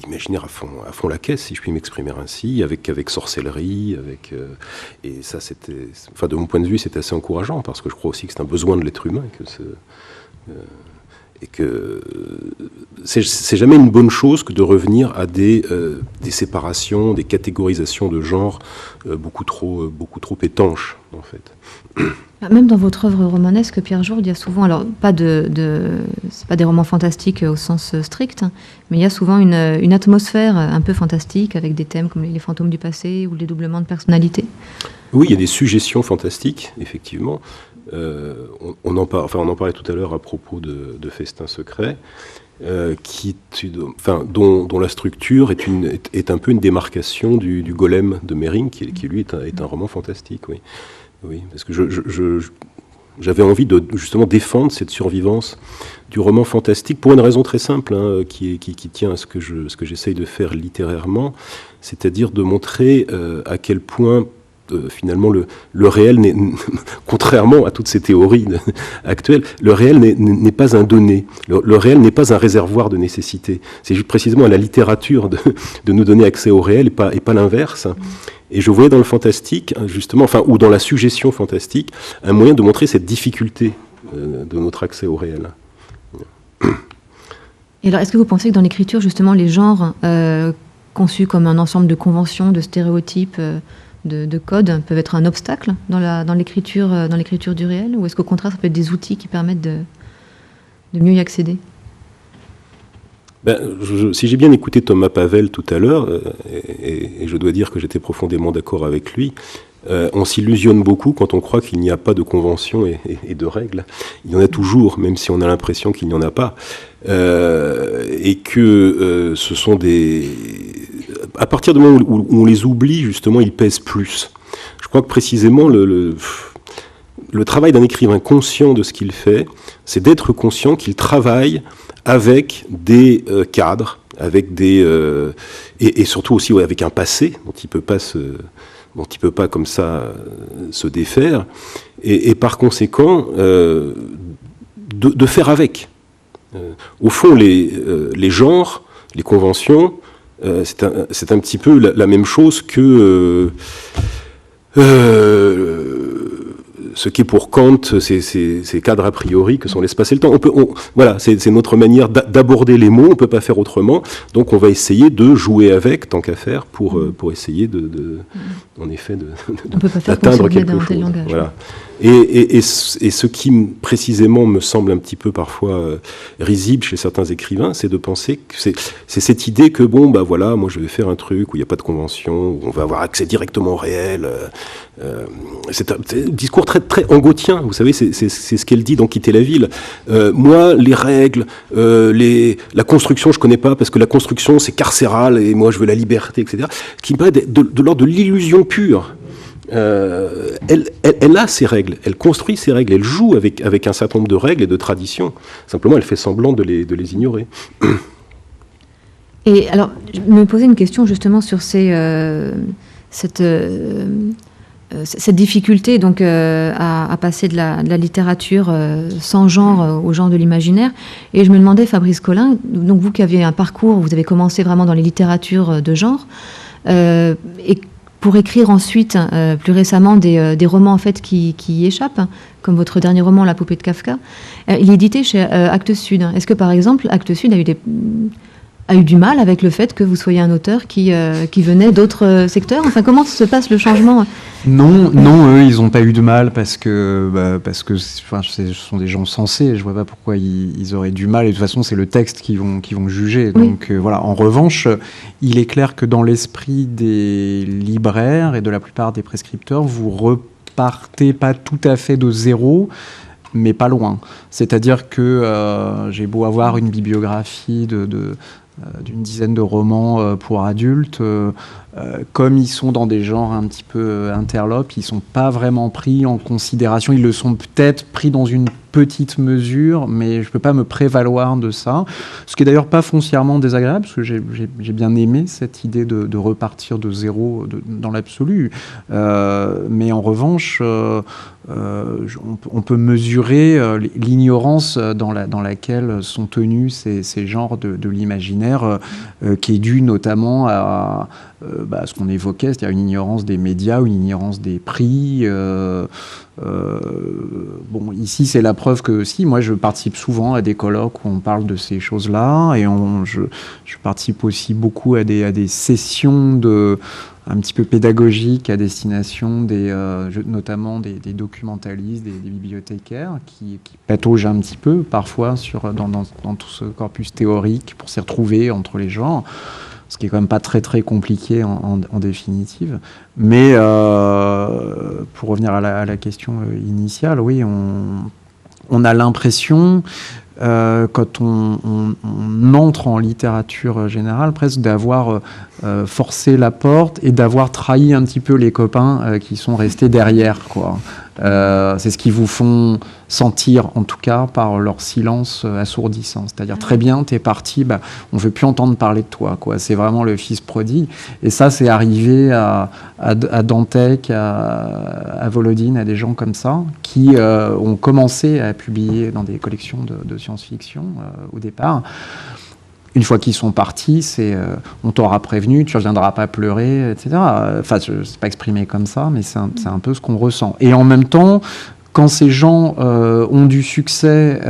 imaginaire à fond la caisse, si je puis m'exprimer ainsi, avec sorcellerie, et ça c'était, enfin de mon point de vue, c'était assez encourageant, parce que je crois aussi que c'est un besoin de l'être humain, et que c'est jamais une bonne chose que de revenir à des séparations, des catégorisations de genre beaucoup trop étanches, en fait. Même dans votre œuvre romanesque, Pierre Jourde, il y a souvent, alors c'est pas des romans fantastiques au sens strict, mais il y a souvent une atmosphère un peu fantastique avec des thèmes comme les fantômes du passé ou les doublements de personnalité. Oui, il y a des suggestions fantastiques, effectivement. On en parlait tout à l'heure à propos de Festin secret, dont la structure est un peu une démarcation du Golem de Mehring, qui lui est un roman fantastique. Oui, oui, parce que j'avais envie de justement défendre cette survivance du roman fantastique pour une raison très simple, qui tient à ce que j'essaye de faire littérairement, c'est-à-dire de montrer à quel point finalement le réel, contrairement à toutes ces théories actuelles, le réel n'est pas un donné. Le réel n'est pas un réservoir de nécessité. C'est juste précisément à la littérature de nous donner accès au réel et pas l'inverse. Et je voyais dans le fantastique, justement, ou dans la suggestion fantastique, un moyen de montrer cette difficulté de notre accès au réel. Et alors, est-ce que vous pensez que dans l'écriture, justement, les genres conçus comme un ensemble de conventions, de stéréotypes, de codes peuvent être un obstacle dans l'écriture du réel, ou est-ce qu'au contraire ça peut être des outils qui permettent de mieux y accéder? Si j'ai bien écouté Thomas Pavel tout à l'heure, et je dois dire que j'étais profondément d'accord avec lui, on s'illusionne beaucoup quand on croit qu'il n'y a pas de conventions et de règles. Il y en a toujours, même si on a l'impression qu'il n'y en a pas, et que ce sont à partir du moment où on les oublie, justement, ils pèsent plus. Je crois que précisément le travail d'un écrivain conscient de ce qu'il fait, c'est d'être conscient qu'il travaille avec des cadres, avec et surtout aussi avec un passé dont il peut pas comme ça se défaire, et par conséquent de faire avec. Au fond, les genres, les conventions, c'est un petit peu la même chose que ce qui est pour Kant ces cadres a priori que sont l'espace et le temps. Voilà, c'est notre manière d'aborder les mots, on ne peut pas faire autrement, donc on va essayer de jouer avec, tant qu'à faire, pour essayer en effet d'atteindre quelque chose. Voilà. Et ce qui précisément me semble un petit peu parfois risible chez certains écrivains, c'est de penser que c'est cette idée que voilà, moi je vais faire un truc où il n'y a pas de convention, où on va avoir accès directement au réel. C'est un discours très très angotien, vous savez, c'est ce qu'elle dit dans Quitter la ville. Moi, les règles, la construction, je connais pas parce que la construction c'est carcéral et moi je veux la liberté, etc. Qui me paraît de l'ordre de l'illusion pure. Elle a ses règles, elle construit ses règles, elle joue avec un certain nombre de règles et de traditions. Simplement, elle fait semblant de les ignorer. Et alors, je me posais une question justement sur cette difficulté donc à passer de la littérature sans genre au genre de l'imaginaire. Et je me demandais, Fabrice Collin, donc vous qui aviez un parcours, vous avez commencé vraiment dans les littératures de genre, et pour écrire ensuite, plus récemment, des romans en fait qui y échappent, comme votre dernier roman, La poupée de Kafka. Il est édité chez Actes Sud. Est-ce que, par exemple, Actes Sud a eu du mal avec le fait que vous soyez un auteur qui venait d'autres secteurs? Enfin, comment se passe le changement? Non, eux, ils n'ont pas eu de mal parce que ce sont des gens sensés. Je vois pas pourquoi ils auraient du mal. Et de toute façon, c'est le texte qu'ils vont juger. Oui. Donc voilà. En revanche, il est clair que dans l'esprit des libraires et de la plupart des prescripteurs, vous repartez pas tout à fait de zéro. mais pas loin. C'est-à-dire que j'ai beau avoir une bibliographie d'une dizaine de romans pour adultes, comme ils sont dans des genres un petit peu interlopes, ils ne sont pas vraiment pris en considération. Ils le sont peut-être pris dans une petite mesure, mais je ne peux pas me prévaloir de ça. Ce qui est d'ailleurs pas foncièrement désagréable, parce que j'ai bien aimé cette idée de repartir de zéro dans l'absolu. Mais en revanche, on peut mesurer l'ignorance dans laquelle sont tenus ces genres de l'imaginaire, qui est due notamment à ce qu'on évoquait, c'est-à-dire une ignorance des médias, une ignorance des prix. Bon, ici, c'est la preuve que si, moi, je participe souvent à des colloques où on parle de ces choses-là, et je participe aussi beaucoup à des sessions un petit peu pédagogiques à destination notamment des documentalistes, des bibliothécaires qui pataugent un petit peu parfois dans tout ce corpus théorique pour s'y retrouver entre les genres, ce qui est quand même pas très très compliqué en définitive. Mais pour revenir à la question initiale, oui, on a l'impression quand on entre en littérature générale, presque d'avoir forcé la porte et d'avoir trahi un petit peu les copains qui sont restés derrière, quoi. C'est ce qu'ils vous font sentir, en tout cas, par leur silence assourdissant. C'est-à-dire, très bien, t'es parti, on ne veut plus entendre parler de toi, quoi. C'est vraiment le fils prodigue. Et ça, c'est arrivé à Dantec, à Volodine, à des gens comme ça, qui ont commencé à publier dans des collections de science-fiction au départ. Une fois qu'ils sont partis, on t'aura prévenu, tu ne reviendras pas pleurer, etc. Enfin, je ne sais pas exprimer comme ça, mais c'est un peu ce qu'on ressent. Et en même temps, quand ces gens ont du succès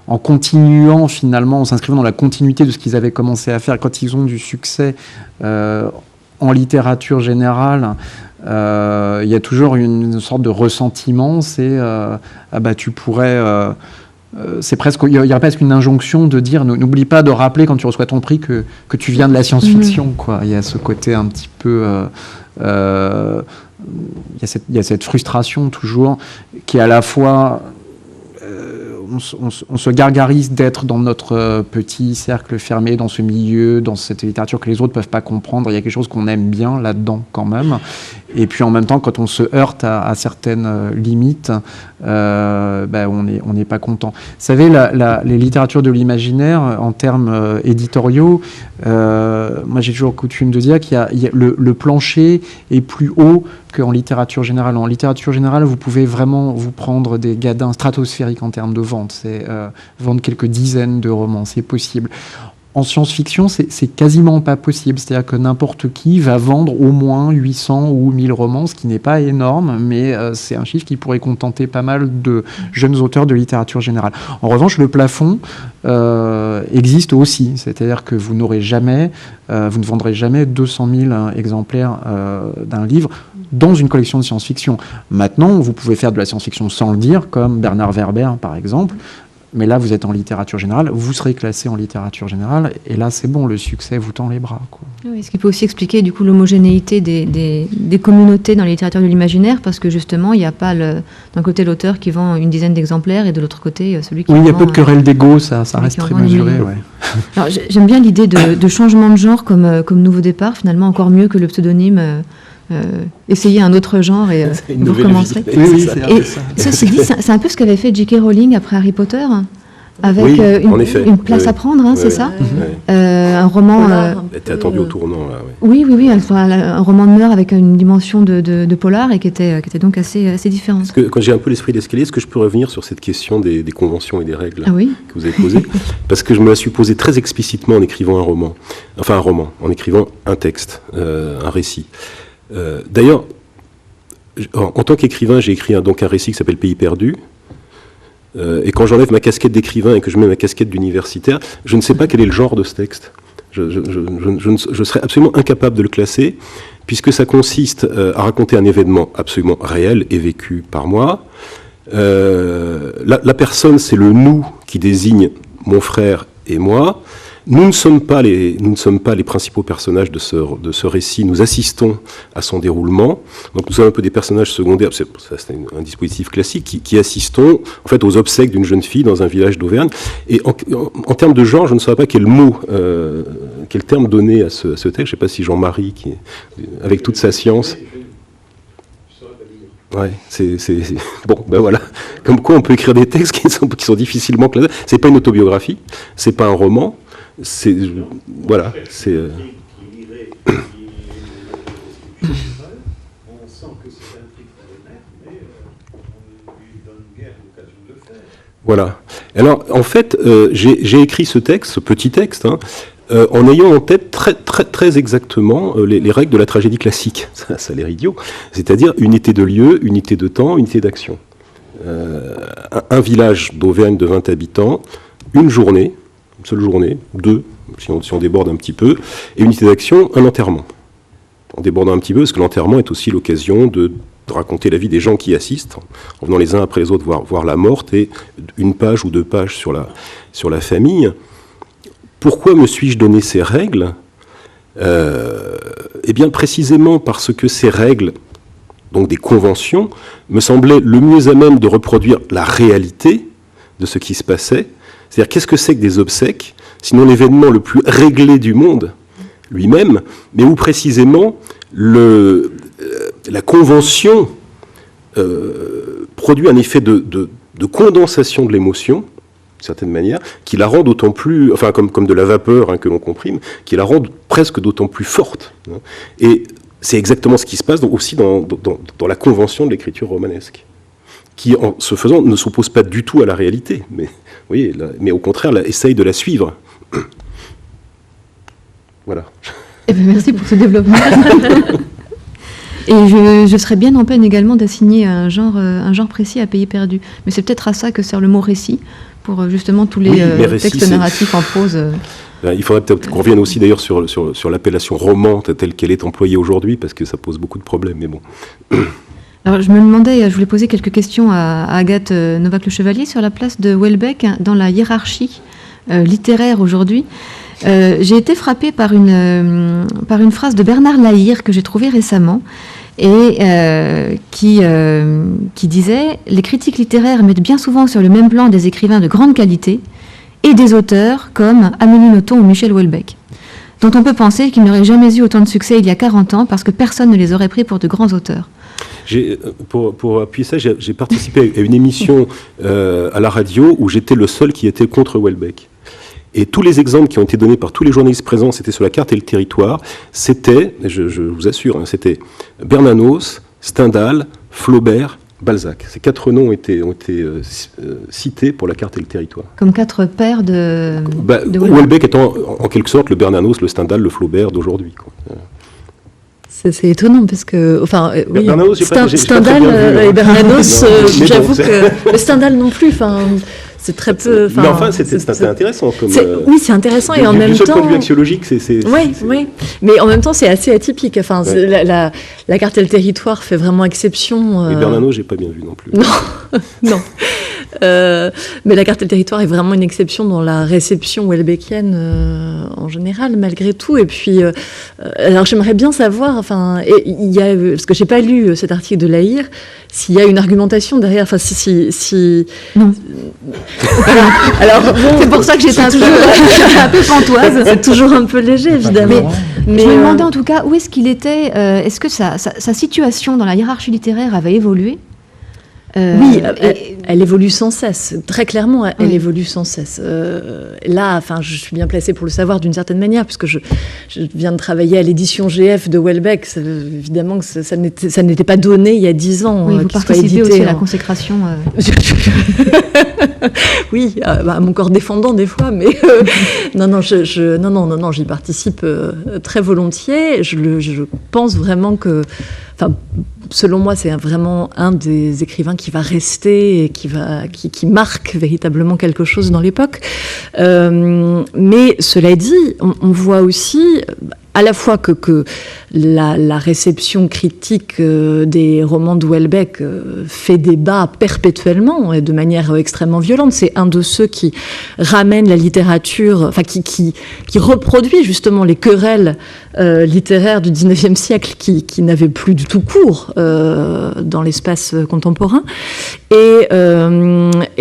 en continuant finalement, en s'inscrivant dans la continuité de ce qu'ils avaient commencé à faire, quand ils ont du succès en littérature générale, il y a toujours une sorte de ressentiment, c'est tu pourrais... c'est presque, il y a presque une injonction de dire n'oublie pas de rappeler quand tu reçois ton prix que tu viens de la science-fiction, quoi. Il y a ce côté un petit peu il y a cette frustration toujours qui est à la fois on se gargarise d'être dans notre petit cercle fermé, dans ce milieu, dans cette littérature que les autres ne peuvent pas comprendre. Il y a quelque chose qu'on aime bien là-dedans quand même. Et puis en même temps, quand on se heurte à certaines limites, on n'est pas content. Vous savez, les littératures de l'imaginaire, en termes éditoriaux, moi j'ai toujours coutume de dire qu'il y a le plancher est plus haut qu'en littérature générale. En littérature générale, vous pouvez vraiment vous prendre des gadins stratosphériques en termes de vente. C'est vendre quelques dizaines de romans, c'est possible. En science-fiction, c'est quasiment pas possible. C'est-à-dire que n'importe qui va vendre au moins 800 ou 1000 romans, ce qui n'est pas énorme, mais c'est un chiffre qui pourrait contenter pas mal de jeunes auteurs de littérature générale. En revanche, le plafond existe aussi. C'est-à-dire que vous ne vendrez jamais 200 000 exemplaires d'un livre dans une collection de science-fiction. Maintenant, vous pouvez faire de la science-fiction sans le dire, comme Bernard Werber, par exemple. Mais là, vous êtes en littérature générale, vous serez classé en littérature générale, et là, c'est bon, le succès vous tend les bras, quoi. Oui, ce qui peut aussi expliquer, du coup, l'homogénéité des communautés dans la littérature de l'imaginaire, parce que, justement, il n'y a pas, d'un côté, l'auteur qui vend une dizaine d'exemplaires, et de l'autre côté, celui qui vend... Oui, il y a peu de querelles d'ego, ça reste très mesuré, ouais. Alors, j'aime bien l'idée de changement de genre comme nouveau départ, finalement, encore mieux que le pseudonyme... essayer un autre genre et vous recommencerez. Oui, et ceci dit, c'est un peu ce qu'avait fait J.K. Rowling après Harry Potter, avec une place à prendre, c'est ça un roman... Elle était attendue au tournant, là. Oui, un roman de meurtre avec une dimension de polar et qui était donc assez différente. Parce que, quand j'ai un peu l'esprit d'escalier, est-ce que je peux revenir sur cette question des conventions et des règles que vous avez posées? Parce que je me la suis posée très explicitement en écrivant en écrivant un texte, un récit. D'ailleurs, en tant qu'écrivain, j'ai écrit un récit qui s'appelle Pays perdu. Et quand j'enlève ma casquette d'écrivain et que je mets ma casquette d'universitaire, je ne sais pas quel est le genre de ce texte. Je serais absolument incapable de le classer, puisque ça consiste à raconter un événement absolument réel et vécu par moi. La personne, c'est le nous qui désigne mon frère et moi. Nous ne sommes pas les principaux personnages de ce récit. Nous assistons à son déroulement. Donc nous sommes un peu des personnages secondaires. C'est un dispositif classique qui assistons en fait aux obsèques d'une jeune fille dans un village d'Auvergne. Et en termes de genre, je ne saurais pas quel terme donner à ce texte. Je ne sais pas si Jean-Marie, avec toute sa science. Ouais, bon, ben voilà. Comme quoi, on peut écrire des textes qui sont difficilement classables. C'est pas une autobiographie, c'est pas un roman. Voilà, c'est. On sent que c'est un truc extraordinaire, mais on lui donne guère l'occasion de le faire. Voilà. Alors, en fait, j'ai écrit ce texte, ce petit texte, en ayant en tête très exactement les règles de la tragédie classique. Ça a l'air idiot. C'est-à-dire unité de lieu, unité de temps, unité d'action. Un village d'Auvergne de 20 habitants, une journée. Une seule journée, 2, si on déborde un petit peu, et unité d'action, un enterrement. En débordant un petit peu, parce que l'enterrement est aussi l'occasion de raconter la vie des gens qui assistent, en venant les uns après les autres voir la morte, et une page ou 2 pages sur la famille. Pourquoi me suis-je donné ces règles ? Eh bien, précisément parce que ces règles, donc des conventions, me semblaient le mieux à même de reproduire la réalité de ce qui se passait. C'est-à-dire, qu'est-ce que c'est que des obsèques, sinon l'événement le plus réglé du monde lui-même, mais où précisément la convention produit un effet de condensation de l'émotion, d'une certaine manière, qui la rend d'autant plus, enfin comme de la vapeur que l'on comprime, qui la rend presque d'autant plus forte. Et c'est exactement ce qui se passe aussi dans la convention de l'écriture romanesque, qui, en se faisant, ne s'oppose pas du tout à la réalité, mais au contraire, essaye de la suivre. Voilà. Eh bien, merci pour ce développement. Et je serais bien en peine également d'assigner un genre précis à Pays perdu. Mais c'est peut-être à ça que sert le mot récit, pour justement tous les textes narratifs en prose. Il faudrait peut-être qu'on revienne aussi d'ailleurs sur l'appellation roman telle qu'elle est employée aujourd'hui, parce que ça pose beaucoup de problèmes, mais bon. Alors, je me demandais, je voulais poser quelques questions à Agathe Novak-Le Chevalier sur la place de Houellebecq dans la hiérarchie littéraire aujourd'hui. J'ai été frappée par une phrase de Bernard Lahire que j'ai trouvée récemment et qui disait « Les critiques littéraires mettent bien souvent sur le même plan des écrivains de grande qualité et des auteurs comme Amélie Nothomb ou Michel Houellebecq, dont on peut penser qu'ils n'auraient jamais eu autant de succès il y a 40 ans parce que personne ne les aurait pris pour de grands auteurs. » Pour appuyer ça, j'ai participé à une émission à la radio où j'étais le seul qui était contre Houellebecq. Et tous les exemples qui ont été donnés par tous les journalistes présents, c'était sur la carte et le territoire, c'était, je vous assure, c'était Bernanos, Stendhal, Flaubert, Balzac. Ces 4 noms ont été cités pour la carte et le territoire. Comme 4 pairs de Houellebecq étant en quelque sorte le Bernanos, le Stendhal, le Flaubert d'aujourd'hui, quoi. C'est étonnant parce que, enfin, oui, Bernanos, Stendhal et Bernanos, j'avoue que le Stendhal non plus, enfin, c'est très peu. Mais enfin, c'était intéressant. Oui, c'est intéressant et en même temps. Du point de vue axiologique, Oui, mais en même temps, c'est assez atypique. Enfin, la carte et le territoire fait vraiment exception. Et Bernanos, j'ai pas bien vu non plus. Non. Mais la carte et le territoire est vraiment une exception dans la réception houellebecquienne en général, malgré tout. Et puis, alors j'aimerais bien savoir, enfin, parce que j'ai pas lu cet article de Lahire, s'il y a une argumentation derrière, enfin, si... Non. Alors, bon, c'est pour ça que j'étais un peu pantoise. C'est toujours un peu léger, évidemment. Mais je me demandais en tout cas où est-ce qu'il était, est-ce que sa situation dans la hiérarchie littéraire avait évolué ? Oui, elle évolue sans cesse. Très clairement, elle évolue sans cesse. Là, enfin, je suis bien placée pour le savoir d'une certaine manière, puisque je viens de travailler à l'édition GF de Houellebecq. Évidemment que ça n'était pas donné il y a 10 ans. Oui, vous participez aussi à la consécration. Oui, à mon corps défendant des fois, mais non, j'y participe très volontiers. Je pense vraiment que, enfin, selon moi, c'est vraiment un des écrivains qui va rester et qui marque véritablement quelque chose dans l'époque. Mais cela dit, on voit aussi, à la fois que la réception critique des romans de Houellebecq fait débat perpétuellement et de manière extrêmement violente. C'est un de ceux qui ramène la littérature, enfin qui reproduit justement les querelles littéraires du XIXe siècle qui n'avaient plus du tout cours dans l'espace contemporain. Et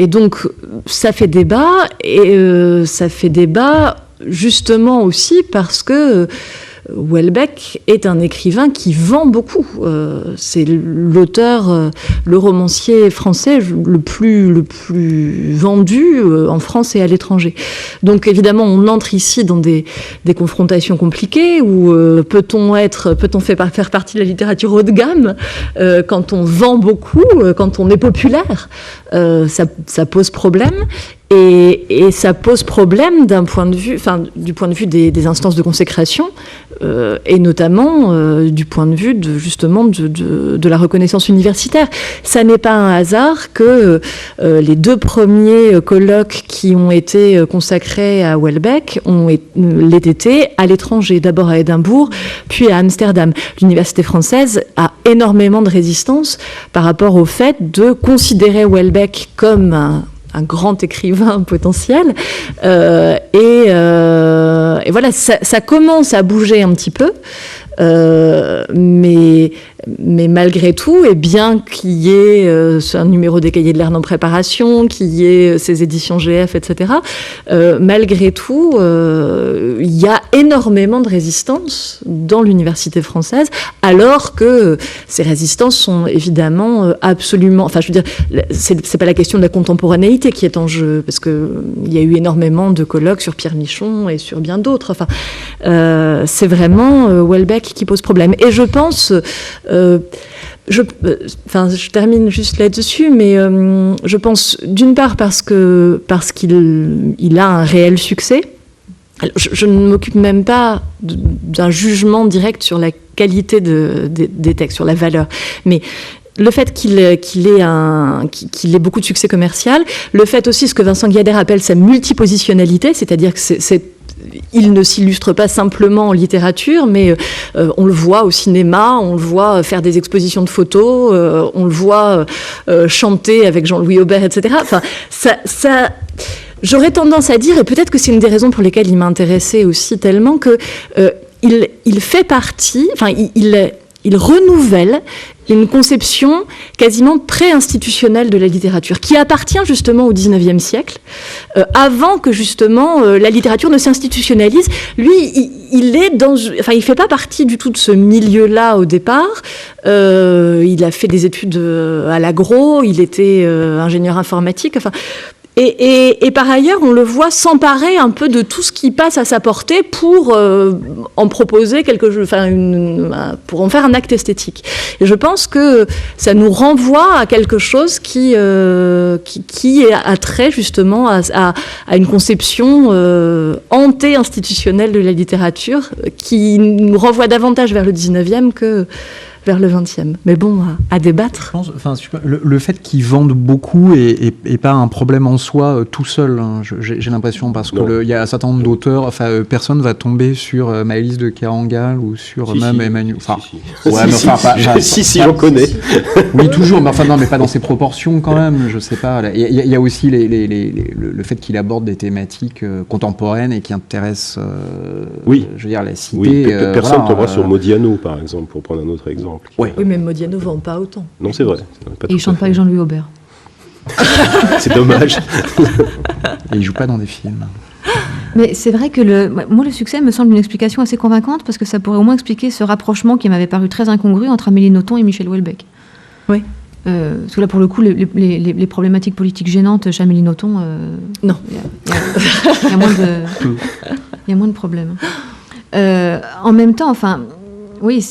donc ça fait débat, et ça fait débat justement aussi parce que Houellebecq est un écrivain qui vend beaucoup. C'est l'auteur, le romancier français le plus vendu en France et à l'étranger. Donc évidemment, on entre ici dans des confrontations compliquées où peut-on faire partie de la littérature haut de gamme quand on vend beaucoup, quand on est populaire. Ça pose problème. Et ça pose problème du point de vue des instances de consécration, et notamment du point de vue de la reconnaissance universitaire. Ça n'est pas un hasard que les 2 premiers colloques qui ont été consacrés à Houellebecq l'aient été à l'étranger, d'abord à Édimbourg, puis à Amsterdam. L'université française a énormément de résistance par rapport au fait de considérer Houellebecq comme un grand écrivain potentiel, et voilà, ça commence à bouger un petit peu, mais malgré tout, et bien qu'il y ait un numéro des Cahiers de Lerne en préparation, qu'il y ait ces éditions GF, etc., malgré tout, il y a énormément de résistance dans l'université française, alors que ces résistances sont évidemment absolument... Enfin, je veux dire, c'est pas la question de la contemporanéité qui est en jeu, parce qu'il y a eu énormément de colloques sur Pierre Michon et sur bien d'autres. Enfin, c'est vraiment Houellebecq qui pose problème. Et je pense... je termine juste là-dessus, mais je pense d'une part parce qu'il a un réel succès. Je ne m'occupe même pas d'un jugement direct sur la qualité des textes, sur la valeur, mais le fait qu'il ait beaucoup de succès commercial, le fait aussi ce que Vincent Guyader appelle sa multipositionnalité, c'est-à-dire que il ne s'illustre pas simplement en littérature, mais on le voit au cinéma, on le voit faire des expositions de photos, on le voit chanter avec Jean-Louis Aubert, etc. Enfin, ça, j'aurais tendance à dire, et peut-être que c'est une des raisons pour lesquelles il m'a intéressée aussi tellement, que il fait partie, enfin, il renouvelle une conception quasiment pré-institutionnelle de la littérature, qui appartient justement au XIXe siècle, avant que justement la littérature ne s'institutionnalise. Lui, il fait pas partie du tout de ce milieu-là au départ. Il a fait des études à l'agro, il était ingénieur informatique. Enfin. Et par ailleurs, on le voit s'emparer un peu de tout ce qui passe à sa portée pour en proposer quelque chose, pour en faire un acte esthétique. Et je pense que ça nous renvoie à quelque chose qui a trait justement à une conception anté-institutionnelle de la littérature, qui nous renvoie davantage vers le 19e que vers le 20e. Mais bon, à débattre. Je pense, le fait qu'ils vendent beaucoup est pas un problème en soi tout seul, hein, j'ai l'impression, parce qu'il y a un certain nombre d'auteurs, enfin, personne va tomber sur Maëlys de Kerangal ou sur Emmanuel... Enfin, si, on connaît. Oui, toujours, mais enfin, non, mais pas dans ces proportions quand même, je sais pas. Il y a aussi le fait qu'il aborde des thématiques contemporaines et qui intéressent, je veux dire, la cité. Oui, personne ne tombera sur Modiano, par exemple, pour prendre un autre exemple. Oui, mais Modiano ne vend pas autant. Non, c'est vrai. Et il ne chante pas avec Jean-Louis Aubert. C'est dommage. Et il ne joue pas dans des films. Mais c'est vrai que le succès me semble une explication assez convaincante, parce que ça pourrait au moins expliquer ce rapprochement qui m'avait paru très incongru entre Amélie Nothomb et Michel Houellebecq. Oui. Parce que là, pour le coup, les problématiques politiques gênantes chez Amélie Nothomb... non. Il y a moins de problèmes. En même temps, enfin... Oui,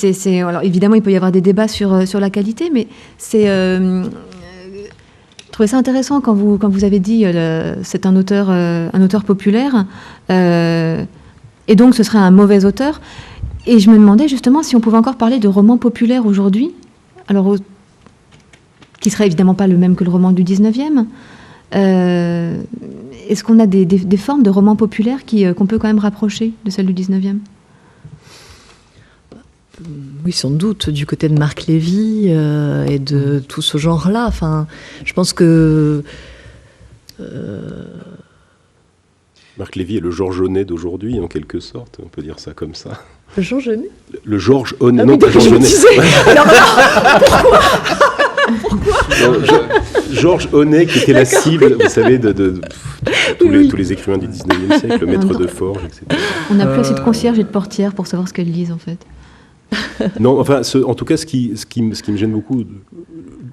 alors évidemment, il peut y avoir des débats sur la qualité, mais c'est... je trouvais ça intéressant quand vous avez dit c'est un auteur populaire, et donc ce serait un mauvais auteur. Et je me demandais justement si on pouvait encore parler de roman populaire aujourd'hui, alors qui serait évidemment pas le même que le roman du 19e. Est-ce qu'on a des formes de romans populaires qu'on peut quand même rapprocher de celles du 19e ? Oui, sans doute, du côté de Marc Lévy et de tout ce genre-là. Enfin, je pense que... Marc Lévy est le Georges Honnet d'aujourd'hui, en quelque sorte, on peut dire ça comme ça. Le Georges Honnet ? Le Georges Honnet, Ah non oui, pas Georges je me Honnet. disais, alors là, pourquoi Georges Honnet, qui était la cible, vous savez, de tous les écrivains du 19e siècle, le maître de forge, etc. On n'a plus assez de concierges et de portières pour savoir ce qu'elles lisent, en fait. Non, enfin, en tout cas, ce qui me gêne beaucoup,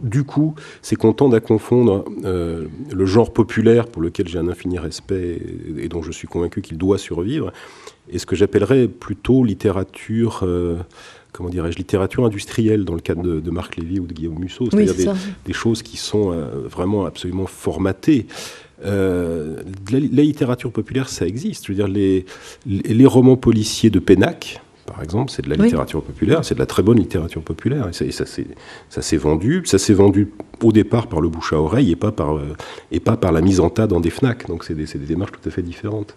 du coup, c'est qu'on tend à confondre le genre populaire, pour lequel j'ai un infini respect et dont je suis convaincu qu'il doit survivre, et ce que j'appellerais plutôt littérature... comment dirais-je, littérature industrielle dans le cadre de Marc Lévy ou de Guillaume Musso, c'est-à-dire des choses qui sont vraiment absolument formatées. La littérature populaire, ça existe. Je veux dire, les romans policiers de Pénac, par exemple, c'est de la littérature populaire, c'est de la très bonne littérature populaire. Et ça s'est vendu. Ça s'est vendu au départ par le bouche à oreille et pas par la mise en tas dans des FNAC. Donc c'est des démarches tout à fait différentes.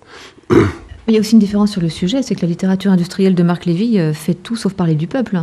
Il y a aussi une différence sur le sujet, c'est que la littérature industrielle de Marc Lévy fait tout sauf parler du peuple.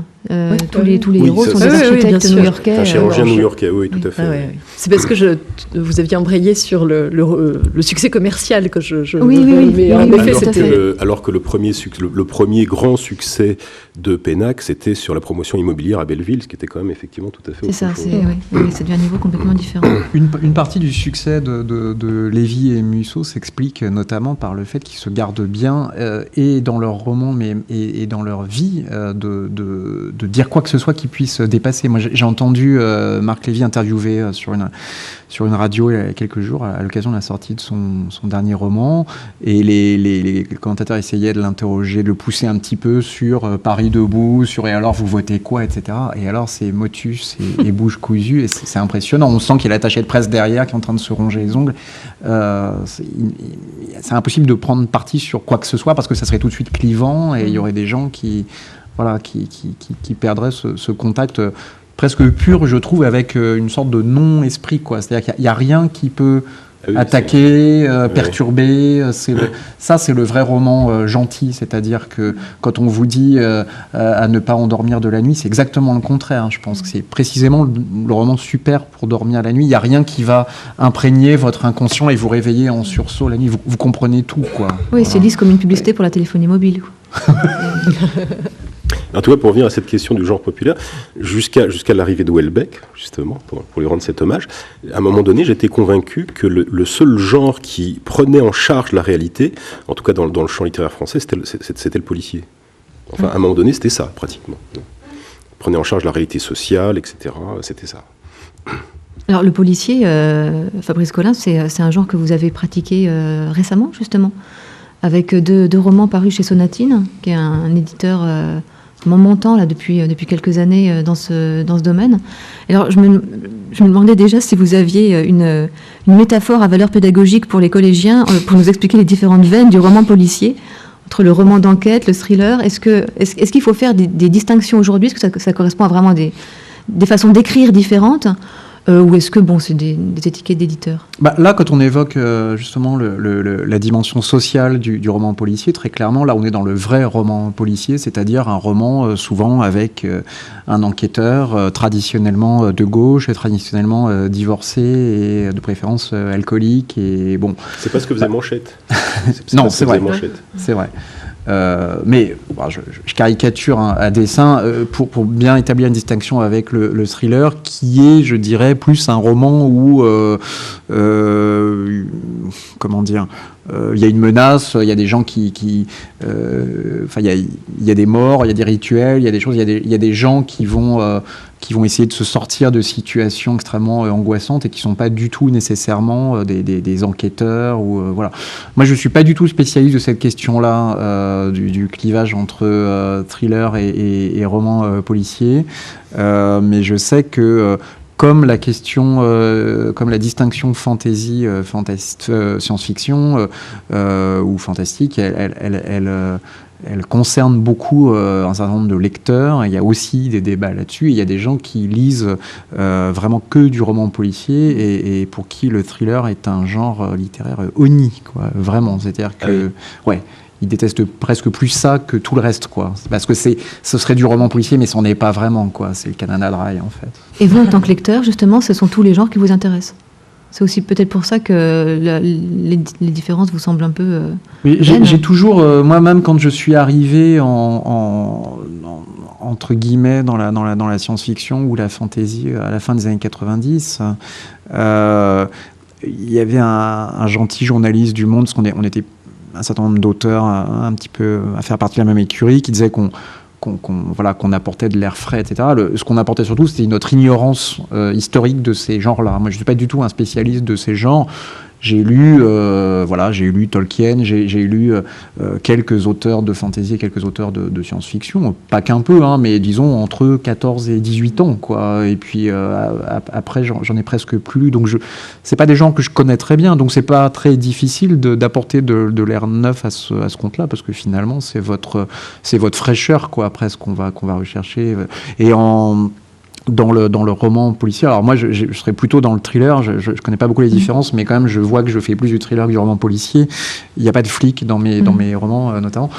Tous les héros sont des architectes new-yorkais. Un chirurgien new-yorkais, oui, tout à fait. Oui. C'est parce que vous aviez embrayé sur le succès commercial que je oui, mais en effet, c'était... Alors que le premier grand succès de Pénac, c'était sur la promotion immobilière à Belleville, ce qui était quand même effectivement tout à fait c'est autre ça, chose. oui, ça devient un niveau complètement différent. Une partie du succès de Lévy et Musso s'explique notamment par le fait qu'ils se gardent bien et dans leurs romans et dans leur vie de dire quoi que ce soit qui puisse dépasser. Moi j'ai entendu Marc Lévy interviewé sur une radio il y a quelques jours à l'occasion de la sortie de son dernier roman, et les commentateurs essayaient de l'interroger, de le pousser un petit peu sur Paris debout, sur et alors vous votez quoi, etc. Et alors c'est motus et bouche cousue, et c'est impressionnant. On sent qu'il y a l'attaché de presse derrière qui est en train de se ronger les ongles. C'est impossible de prendre parti sur quoi que ce soit parce que ça serait tout de suite clivant et il y aurait des gens qui perdraient ce contact presque pur, je trouve, avec une sorte de non-esprit, quoi. C'est-à-dire qu'il n'y a rien qui peut attaquer, perturber. Ça, c'est le vrai roman gentil. C'est-à-dire que quand on vous dit à ne pas endormir de la nuit, c'est exactement le contraire. Je pense que c'est précisément le roman super pour dormir la nuit. Il n'y a rien qui va imprégner votre inconscient et vous réveiller en sursaut la nuit. Vous comprenez tout, quoi. Oui, voilà. c'est lisse comme une publicité pour la téléphonie mobile. En tout cas, pour revenir à cette question du genre populaire, jusqu'à l'arrivée de Houellebecq, justement, pour lui rendre cet hommage, à un moment donné, j'étais convaincu que le seul genre qui prenait en charge la réalité, en tout cas dans le champ littéraire français, c'était le policier. Enfin, à un moment donné, c'était ça, pratiquement. Prenait en charge la réalité sociale, etc. C'était ça. Alors, le policier, Fabrice Collin, c'est un genre que vous avez pratiqué récemment, justement, avec deux romans parus chez Sonatine, qui est un éditeur... montant là depuis quelques années dans ce domaine. Alors je me demandais déjà si vous aviez une métaphore à valeur pédagogique pour les collégiens pour nous expliquer les différentes veines du roman policier entre le roman d'enquête, le thriller. Est-ce qu'il faut faire des distinctions aujourd'hui? Est-ce que ça correspond à vraiment des façons d'écrire différentes? Ou est-ce que c'est des étiquettes d'éditeurs? Là, quand on évoque justement la dimension sociale du roman policier, très clairement, là, on est dans le vrai roman policier, c'est-à-dire un roman souvent avec un enquêteur traditionnellement de gauche, et traditionnellement divorcé et de préférence alcoolique. Et bon. C'est pas ce que faisait Manchette. Non, c'est vrai. C'est vrai. Mais je caricature à dessein pour bien établir une distinction avec le thriller qui est, je dirais, plus un roman où comment dire, il y a une menace, il y a des gens il y a des morts, il y a des rituels, il y a des choses, il y a des gens qui vont essayer de se sortir de situations extrêmement angoissantes et qui ne sont pas du tout nécessairement des enquêteurs. Voilà. Moi, je ne suis pas du tout spécialiste de cette question-là, du clivage entre thriller et roman policier. Mais je sais que comme la question, comme la distinction fantasy, science-fiction ou fantastique, elle concerne beaucoup un certain nombre de lecteurs. Il y a aussi des débats là-dessus. Il y a des gens qui lisent vraiment que du roman policier et pour qui le thriller est un genre littéraire honni, quoi, vraiment. C'est-à-dire que, ils détestent presque plus ça que tout le reste, quoi. Parce que ce serait du roman policier, mais ce n'en est pas vraiment, quoi. C'est le Canada Dry, en fait. Et vous, en tant que lecteur, justement, ce sont tous les genres qui vous intéressent? C'est aussi peut-être pour ça que les différences vous semblent un peu... Oui, j'ai toujours, moi-même, quand je suis arrivé entre guillemets dans la science-fiction ou la fantasy à la fin des années 90, il y avait un gentil journaliste du Monde, parce qu'on était un certain nombre d'auteurs un petit peu à faire partie de la même écurie, qui disait qu'on apportait de l'air frais, etc. Ce qu'on apportait surtout, c'était notre ignorance historique de ces genres-là. Moi, je ne suis pas du tout un spécialiste de ces genres. J'ai lu Tolkien, j'ai lu quelques auteurs de fantasy, quelques auteurs de science-fiction, pas qu'un peu, hein, mais disons entre 14 et 18 ans, quoi. Et puis après, j'en ai presque plus lu. Donc c'est pas des gens que je connais très bien, donc c'est pas très difficile d'apporter de l'air neuf à ce compte-là, parce que finalement c'est votre fraîcheur, quoi, après ce qu'on va rechercher. Et dans le roman policier, alors moi je serais plutôt dans le thriller, je connais pas beaucoup les différences, mais quand même je vois que je fais plus du thriller que du roman policier. Il n'y a pas de flics dans mes romans notamment.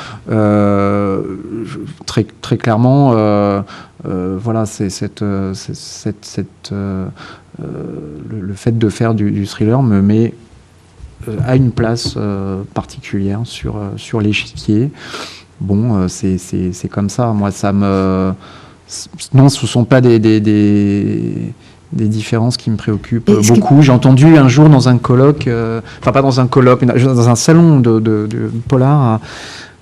Très, très clairement, voilà, c'est le fait de faire du thriller me met à une place particulière sur l'échiquier. Bon, c'est comme ça. Moi, ça me... Non, ce ne sont pas des différences qui me préoccupent beaucoup. J'ai entendu un jour dans un colloque, enfin pas dans un colloque, mais dans un salon de polar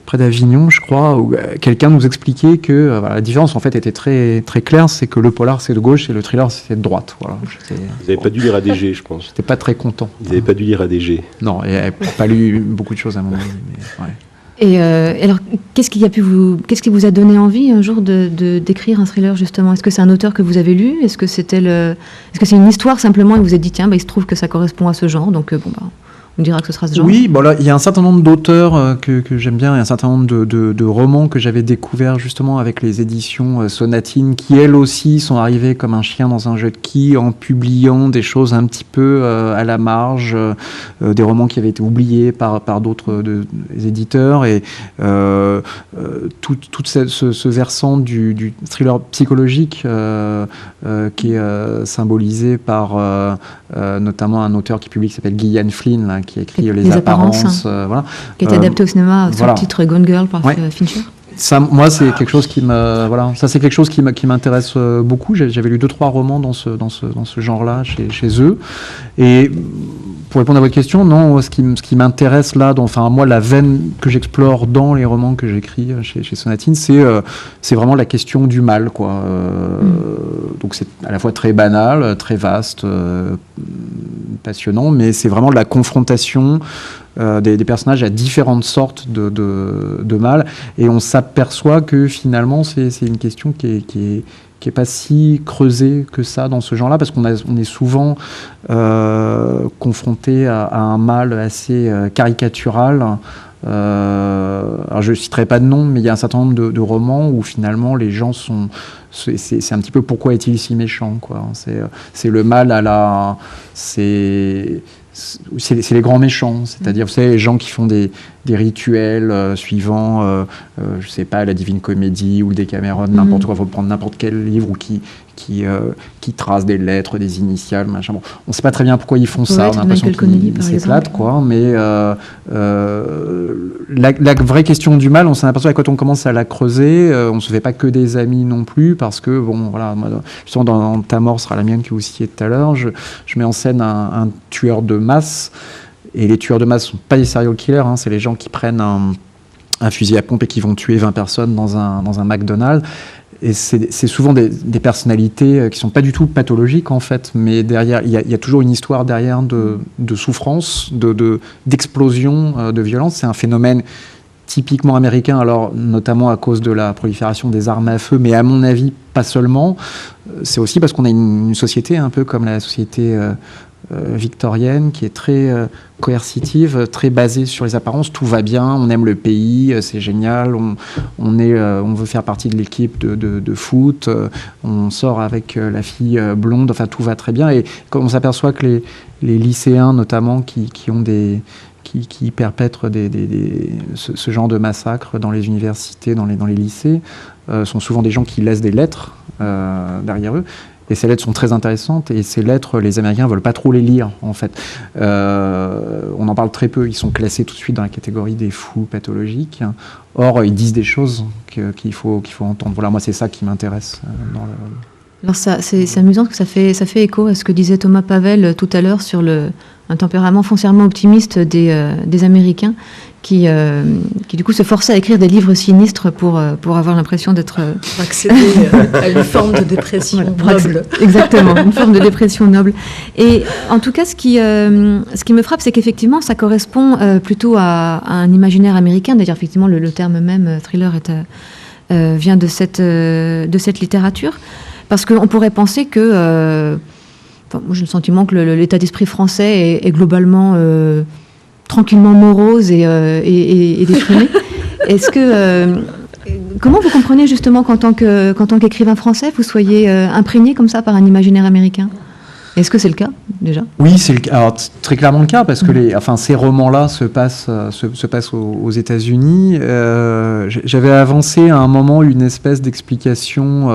près d'Avignon, je crois, où quelqu'un nous expliquait que la différence en fait était très, très claire, c'est que le polar c'est de gauche et le thriller c'est de droite. Voilà. Vous n'avez pas dû lire ADG, je pense. J'étais pas très content. Vous n'avez pas dû lire ADG. Non, il n'avait pas lu beaucoup de choses à mon avis. Mais, ouais. Et alors, qu'est-ce qui vous a donné envie un jour d'écrire un thriller, justement? Est-ce que c'est un auteur que vous avez lu? Est-ce que c'est une histoire simplement et vous vous êtes dit, tiens, il se trouve que ça correspond à ce genre, donc on dira que ce sera ce genre? Oui, bon là, il y a un certain nombre d'auteurs que j'aime bien, et un certain nombre de romans que j'avais découverts justement avec les éditions Sonatine, qui elles aussi sont arrivées comme un chien dans un jeu de quilles en publiant des choses un petit peu à la marge, des romans qui avaient été oubliés par d'autres éditeurs, et tout ce versant du thriller psychologique qui est symbolisé par notamment un auteur qui publie qui s'appelle Gillian Flynn, là, qui écrit Les Apparences, voilà. Qui est adapté au cinéma sous le titre Gone Girl par Fincher. Ça, moi, c'est quelque chose qui c'est quelque chose qui m'intéresse beaucoup. J'avais lu 2-3 romans dans ce genre-là chez eux. Et pour répondre à votre question, non, ce qui m'intéresse là, moi, la veine que j'explore dans les romans que j'écris chez Sonatine, c'est vraiment la question du mal, quoi. Donc c'est à la fois très banal, très vaste, passionnant, mais c'est vraiment la confrontation des personnages à différentes sortes de mal, et on s'aperçoit que finalement c'est une question qui est pas si creusée que ça dans ce genre-là, parce qu'on est souvent confronté à un mal assez caricatural. Alors je citerai pas de nom, mais il y a un certain nombre de romans où finalement les gens c'est un petit peu pourquoi est-il si méchant, quoi. C'est le mal c'est les grands méchants, c'est-à-dire vous savez, les gens qui font des rituels suivant je sais pas, la Divine Comédie ou le Décameron, n'importe quoi, il faut prendre n'importe quel livre, ou qui trace des lettres, des initiales, machin. Bon, on sait pas très bien pourquoi ils font ça, on a l'impression qu'ils s'éclatent, quoi, mais la vraie question du mal, on s'en aperçoit quand on commence à la creuser, on se fait pas que des amis non plus, parce que bon, voilà, moi, justement dans Ta mort sera la mienne que vous citiez tout à l'heure, je mets en scène un tueur de masse, et les tueurs de masse sont pas des serial killers, hein, c'est les gens qui prennent un fusil à pompe et qui vont tuer 20 personnes dans un McDonald's. Et c'est souvent des personnalités qui sont pas du tout pathologiques en fait, mais derrière il y a toujours une histoire derrière de souffrance, d'explosion, de violence. C'est un phénomène typiquement américain, alors notamment à cause de la prolifération des armes à feu, mais à mon avis pas seulement. C'est aussi parce qu'on a une société un peu comme la société victorienne qui est très coercitive, très basée sur les apparences. Tout va bien, on aime le pays, c'est génial, on veut faire partie de l'équipe de foot, on sort avec la fille blonde, enfin tout va très bien. Et quand on s'aperçoit que les lycéens notamment qui perpètrent ce genre de massacre dans les universités, dans les lycées, sont souvent des gens qui laissent des lettres derrière eux. Et ces lettres sont très intéressantes, et ces lettres, les Américains ne veulent pas trop les lire, en fait. On en parle très peu, ils sont classés tout de suite dans la catégorie des fous pathologiques. Or, ils disent des choses qu'il faut entendre. Voilà, moi, c'est ça qui m'intéresse. Alors, c'est amusant parce que ça fait écho à ce que disait Thomas Pavel tout à l'heure sur un tempérament foncièrement optimiste des Américains qui du coup se forçaient à écrire des livres sinistres pour avoir l'impression d'être... Pour accéder à une forme de dépression noble. Exactement, une forme de dépression noble. Et en tout cas, ce qui me frappe, c'est qu'effectivement, ça correspond plutôt à un imaginaire américain. D'ailleurs, effectivement, le terme même, thriller, vient de cette littérature. Parce qu'on pourrait penser que... moi, j'ai le sentiment que l'état d'esprit français est globalement... tranquillement morose et déprimé. Est-ce que comment vous comprenez justement qu'en tant qu'écrivain français, vous soyez imprégné comme ça par un imaginaire américain ? Est-ce que c'est le cas déjà ? Oui, c'est alors très clairement le cas parce que ces romans-là se passent aux États-Unis. J'avais avancé à un moment une espèce d'explication.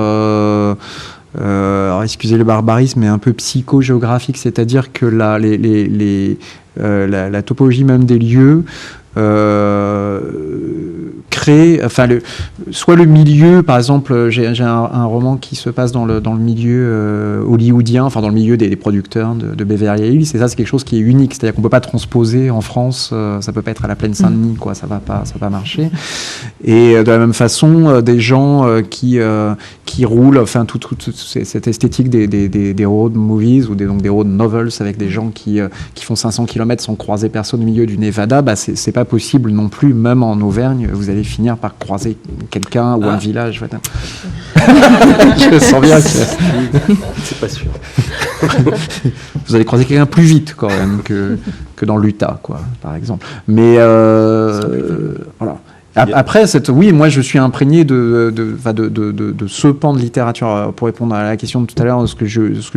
Alors excusez le barbarisme, mais un peu psychogéographique, c'est-à-dire que la topologie même des lieux crée, soit le milieu, par exemple, j'ai un roman qui se passe dans le milieu hollywoodien, enfin dans le milieu des producteurs de Beverly Hills, et ça c'est quelque chose qui est unique, c'est-à-dire qu'on peut pas transposer en France, ça peut pas être à la Plaine Saint-Denis, quoi, ça va pas marcher. Et de la même façon, des gens qui roulent, enfin toute cette esthétique des road movies ou donc des road novels avec des gens qui font 500 km sans croiser personne au milieu du Nevada, c'est pas possible non plus, même en Auvergne, vous allez finir par croiser quelqu'un ou un village. Je sens bien que... C'est pas sûr. Vous allez croiser quelqu'un plus vite quand même que dans l'Utah, quoi, par exemple. Mais voilà. Après, oui, moi je suis imprégné de ce pan de littérature. Pour répondre à la question de tout à l'heure, ce que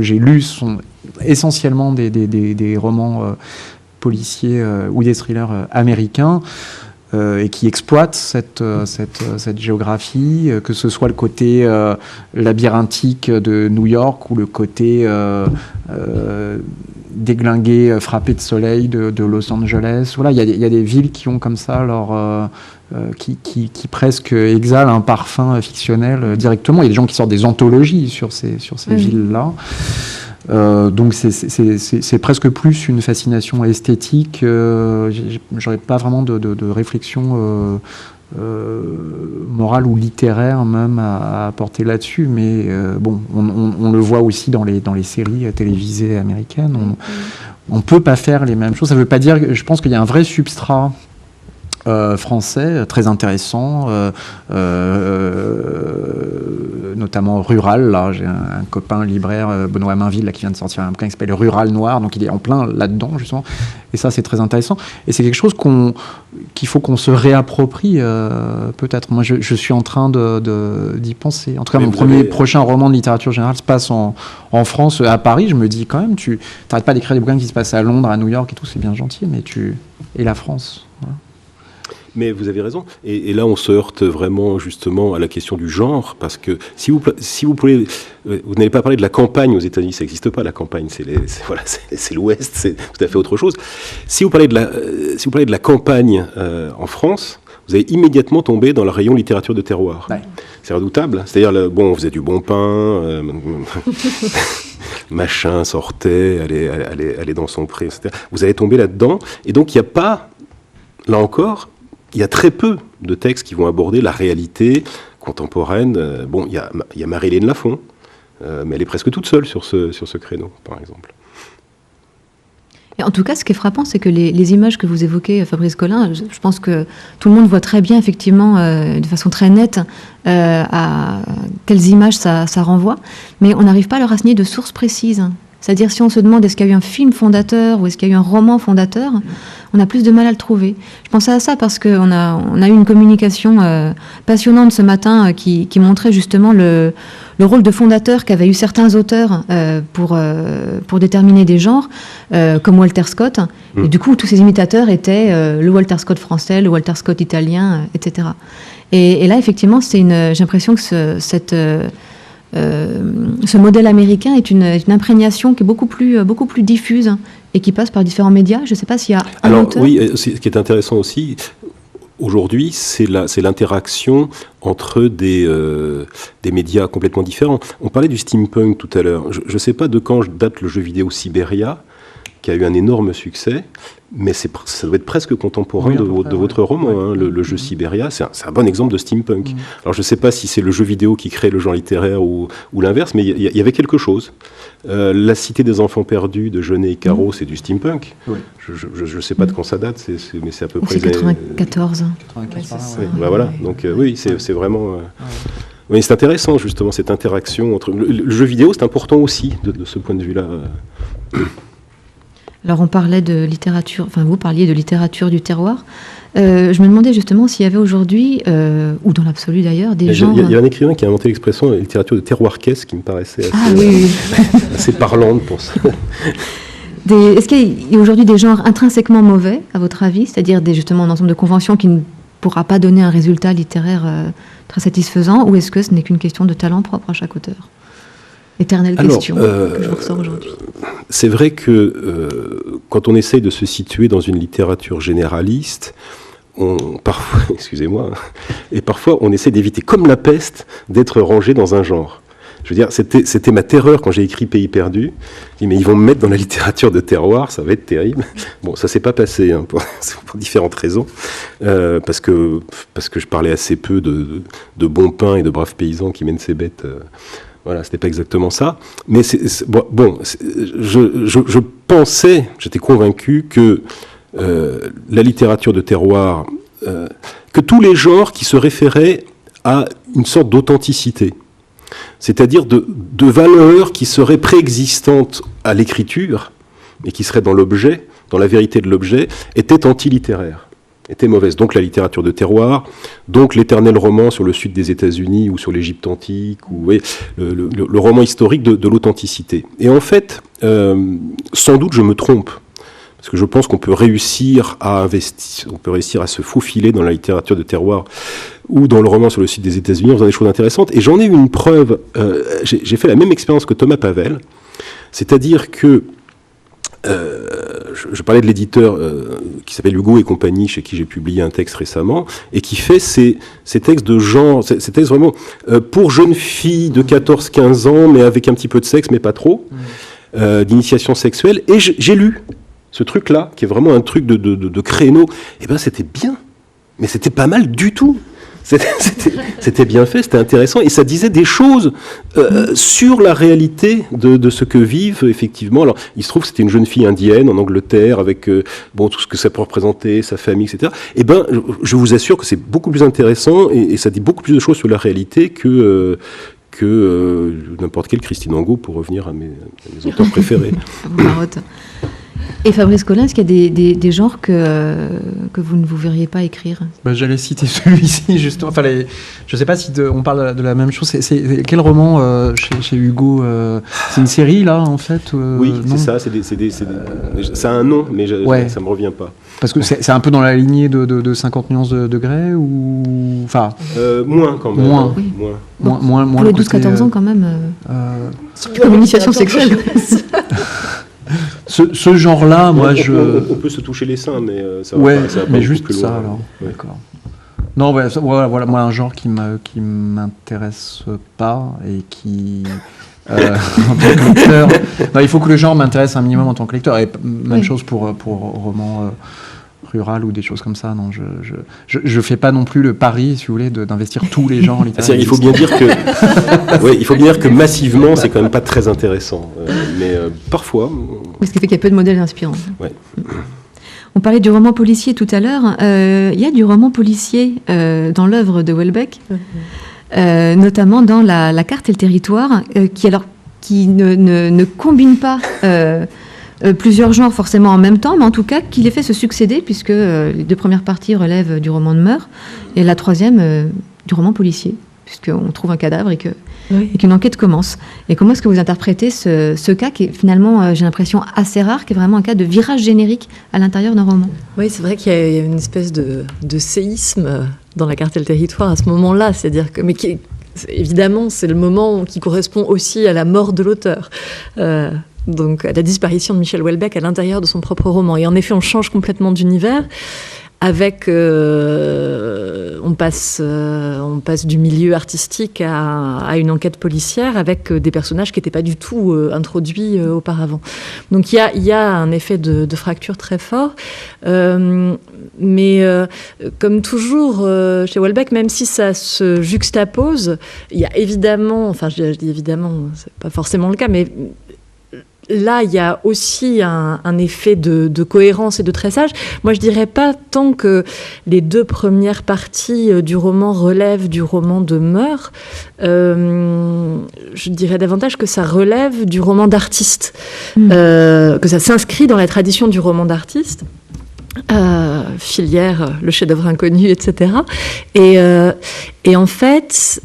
j'ai lu sont essentiellement des romans policiers ou des thrillers américains et qui exploitent cette géographie, que ce soit le côté labyrinthique de New York ou le côté déglingué, frappé de soleil de Los Angeles. Voilà, il y a des villes qui ont comme ça qui presque exhalent un parfum fictionnel directement. Il y a des gens qui sortent des anthologies sur ces villes-là. Donc c'est presque plus une fascination esthétique. J'aurais pas vraiment de réflexion morale ou littéraire même à apporter là-dessus, mais on le voit aussi dans les séries télévisées américaines. On peut pas faire les mêmes choses. Ça veut pas dire. Je pense qu'il y a un vrai substrat français très intéressant, notamment rural. Là, j'ai un copain libraire, Benoît Mainville, là, qui vient de sortir un bouquin qui s'appelle Rural Noir, donc il est en plein là-dedans justement. Et ça, c'est très intéressant. Et c'est quelque chose qu'il faut qu'on se réapproprie, peut-être. Moi, je suis en train d'y penser. En tout cas, mon prochain roman de littérature générale se passe en France, à Paris. Je me dis quand même, tu n'arrêtes pas d'écrire des bouquins qui se passent à Londres, à New York et tout, c'est bien gentil, mais et la France. Voilà. Mais vous avez raison. Et là, on se heurte vraiment justement à la question du genre, parce que si vous pouvez, vous n'avez pas parlé de la campagne aux États-Unis, ça n'existe pas la campagne, c'est l'Ouest, c'est tout à fait autre chose. Si vous parlez de la campagne en France, vous allez immédiatement tomber dans le rayon littérature de terroir. Ouais. C'est redoutable. C'est-à-dire, on faisait du bon pain. Machin sortait, allait dans son pré, etc. Vous allez tomber là-dedans, et donc il n'y a pas, là encore, il y a très peu de textes qui vont aborder la réalité contemporaine. Il y a Marie-Hélène Lafont, mais elle est presque toute seule sur ce créneau, par exemple. Et en tout cas, ce qui est frappant, c'est que les images que vous évoquez, Fabrice Collin, je pense que tout le monde voit très bien, effectivement, de façon très nette, à quelles images ça renvoie, mais on n'arrive pas à leur assigner de sources précises. C'est-à-dire, si on se demande est-ce qu'il y a eu un film fondateur ou est-ce qu'il y a eu un roman fondateur, on a plus de mal à le trouver. Je pensais à ça parce qu'on a eu une communication passionnante ce matin qui montrait justement le rôle de fondateur qu'avaient eu certains auteurs pour déterminer des genres, comme Walter Scott. Et du coup, tous ces imitateurs étaient le Walter Scott français, le Walter Scott italien, etc. Et là, effectivement, j'ai l'impression que ce modèle américain est une imprégnation qui est beaucoup plus diffuse et qui passe par différents médias. Je ne sais pas s'il y a un auteur. Oui, ce qui est intéressant aussi, aujourd'hui, c'est l'interaction entre des médias complètement différents. On parlait du steampunk tout à l'heure. Je ne sais pas de quand date le jeu vidéo Siberia, qui a eu un énorme succès, mais ça doit être presque contemporain de votre roman, hein, le jeu Siberia. C'est un bon exemple de steampunk. Alors je ne sais pas si c'est le jeu vidéo qui crée le genre littéraire ou l'inverse, mais il y avait quelque chose. La Cité des enfants perdus de Jeunet et Caro, c'est du steampunk. Oui. Je ne sais pas de quand ça date, mais c'est à peu près... C'est 94. Voilà, donc oui, c'est vraiment... Oui, c'est intéressant justement cette interaction entre... Le jeu vidéo, c'est important aussi de ce point de vue-là. Alors on parlait de littérature, enfin vous parliez de littérature du terroir. Je me demandais justement s'il y avait aujourd'hui, ou dans l'absolu d'ailleurs, des genres... Il y a un écrivain qui a inventé l'expression littérature de terroirquesque qui me paraissait assez parlante pour ça. Est-ce qu'il y a aujourd'hui des genres intrinsèquement mauvais, à votre avis? C'est-à-dire justement un ensemble de conventions qui ne pourra pas donner un résultat littéraire très satisfaisant, ou est-ce que ce n'est qu'une question de talent propre à chaque auteur? Éternelle question que je vous ressors aujourd'hui. C'est vrai que quand on essaye de se situer dans une littérature généraliste, parfois on essaie d'éviter, comme la peste, d'être rangé dans un genre. Je veux dire, c'était ma terreur quand j'ai écrit Pays perdu. Je dis, mais ils vont me mettre dans la littérature de terroir, ça va être terrible. Bon, ça s'est pas passé, hein, pour différentes raisons. Parce que je parlais assez peu de bons pains et de braves paysans qui mènent ces bêtes... Voilà, c'était pas exactement ça, mais je pensais, j'étais convaincu que la littérature de terroir, que tous les genres qui se référaient à une sorte d'authenticité, c'est-à-dire de valeurs qui seraient préexistantes à l'écriture et qui seraient dans l'objet, dans la vérité de l'objet, étaient antilittéraires. Était mauvaise. Donc la littérature de terroir, donc l'éternel roman sur le sud des États-Unis ou sur l'Égypte antique, ou le roman historique de l'authenticité. Et en fait, sans doute je me trompe, parce que je pense qu'on peut réussir à investir, on peut réussir à se faufiler dans la littérature de terroir ou dans le roman sur le sud des États-Unis en faisant des choses intéressantes. Et j'en ai eu une preuve. J'ai fait la même expérience que Thomas Pavel, c'est-à-dire que je parlais de l'éditeur qui s'appelle Hugo et compagnie, chez qui j'ai publié un texte récemment, et qui fait ces textes de genre, ces textes vraiment pour jeunes filles de 14-15 ans, mais avec un petit peu de sexe, mais pas trop, d'initiation sexuelle. Et j'ai lu ce truc-là, qui est vraiment un truc de créneau. Et ben c'était bien, mais c'était pas mal du tout. C'était bien fait, c'était intéressant, et ça disait des choses sur la réalité de ce que vivent effectivement. Alors, il se trouve que c'était une jeune fille indienne en Angleterre avec tout ce que ça peut représenter, sa famille, etc. Et ben, je vous assure que c'est beaucoup plus intéressant et ça dit beaucoup plus de choses sur la réalité que n'importe quel Christine Angot, pour revenir à mes auteurs préférés. Et Fabrice Collin, est-ce qu'il y a des genres que vous ne vous verriez pas écrire? J'allais citer celui-ci, justement. Enfin, je ne sais pas si on parle de la même chose. C'est quel roman chez Hugo c'est une série, là, en fait Oui, c'est ça. Ça a un nom, mais ça ne me revient pas. Parce que c'est un peu dans la lignée de 50 nuances de degrés ou... Enfin, moins, quand même. Moins. Oui. Moins pour les 12-14 ans, quand même. C'est plus comme initiation sexuelle. Ce genre-là, moi, on peut se toucher les seins, mais ça va pas, mais juste plus ça, loin. alors. Ouais. D'accord. Non, voilà, moi, un genre qui m'intéresse pas et qui... en tant que lecteur... Non, il faut que le genre m'intéresse un minimum en tant que lecteur. Et même chose pour roman rural ou des choses comme ça. Non, je fais pas non plus le pari, si vous voulez, d'investir tous les genres littéraires. Il faut bien dire que, il faut bien dire que massivement, c'est quand même pas très intéressant. Mais parfois. Ce qui fait qu'il y a peu de modèles inspirants. Ouais. On parlait du roman policier tout à l'heure. Il y a du roman policier dans l'œuvre de Houellebecq, notamment dans la carte et le territoire, qui alors qui ne combine pas plusieurs genres forcément en même temps, mais en tout cas qui les fait se succéder, puisque les 2 premières parties relèvent du roman de meurtre, et la 3e du roman policier, puisqu'on trouve un cadavre et qu'une enquête commence. Et comment est-ce que vous interprétez ce cas qui est finalement, j'ai l'impression, assez rare, qui est vraiment un cas de virage générique à l'intérieur d'un roman? Oui, c'est vrai qu'il y a une espèce de séisme dans La Cartel Territoire à ce moment-là, c'est-à-dire que... évidemment, c'est le moment qui correspond aussi à la mort de l'auteur. Donc à la disparition de Michel Houellebecq à l'intérieur de son propre roman. Et en effet, on change complètement d'univers. Avec, on passe du milieu artistique à une enquête policière avec des personnages qui n'étaient pas du tout introduits auparavant. Donc il y a un effet de fracture très fort. Mais comme toujours chez Houellebecq, même si ça se juxtapose, il y a évidemment, enfin je dis évidemment, c'est pas forcément le cas, mais là, il y a aussi un effet de cohérence et de tressage. Moi, je dirais pas tant que les 2 premières parties du roman relèvent du roman de meurtre. Je dirais davantage que ça relève du roman d'artiste, que ça s'inscrit dans la tradition du roman d'artiste. Filière, le chef-d'œuvre inconnu, etc. Et en fait...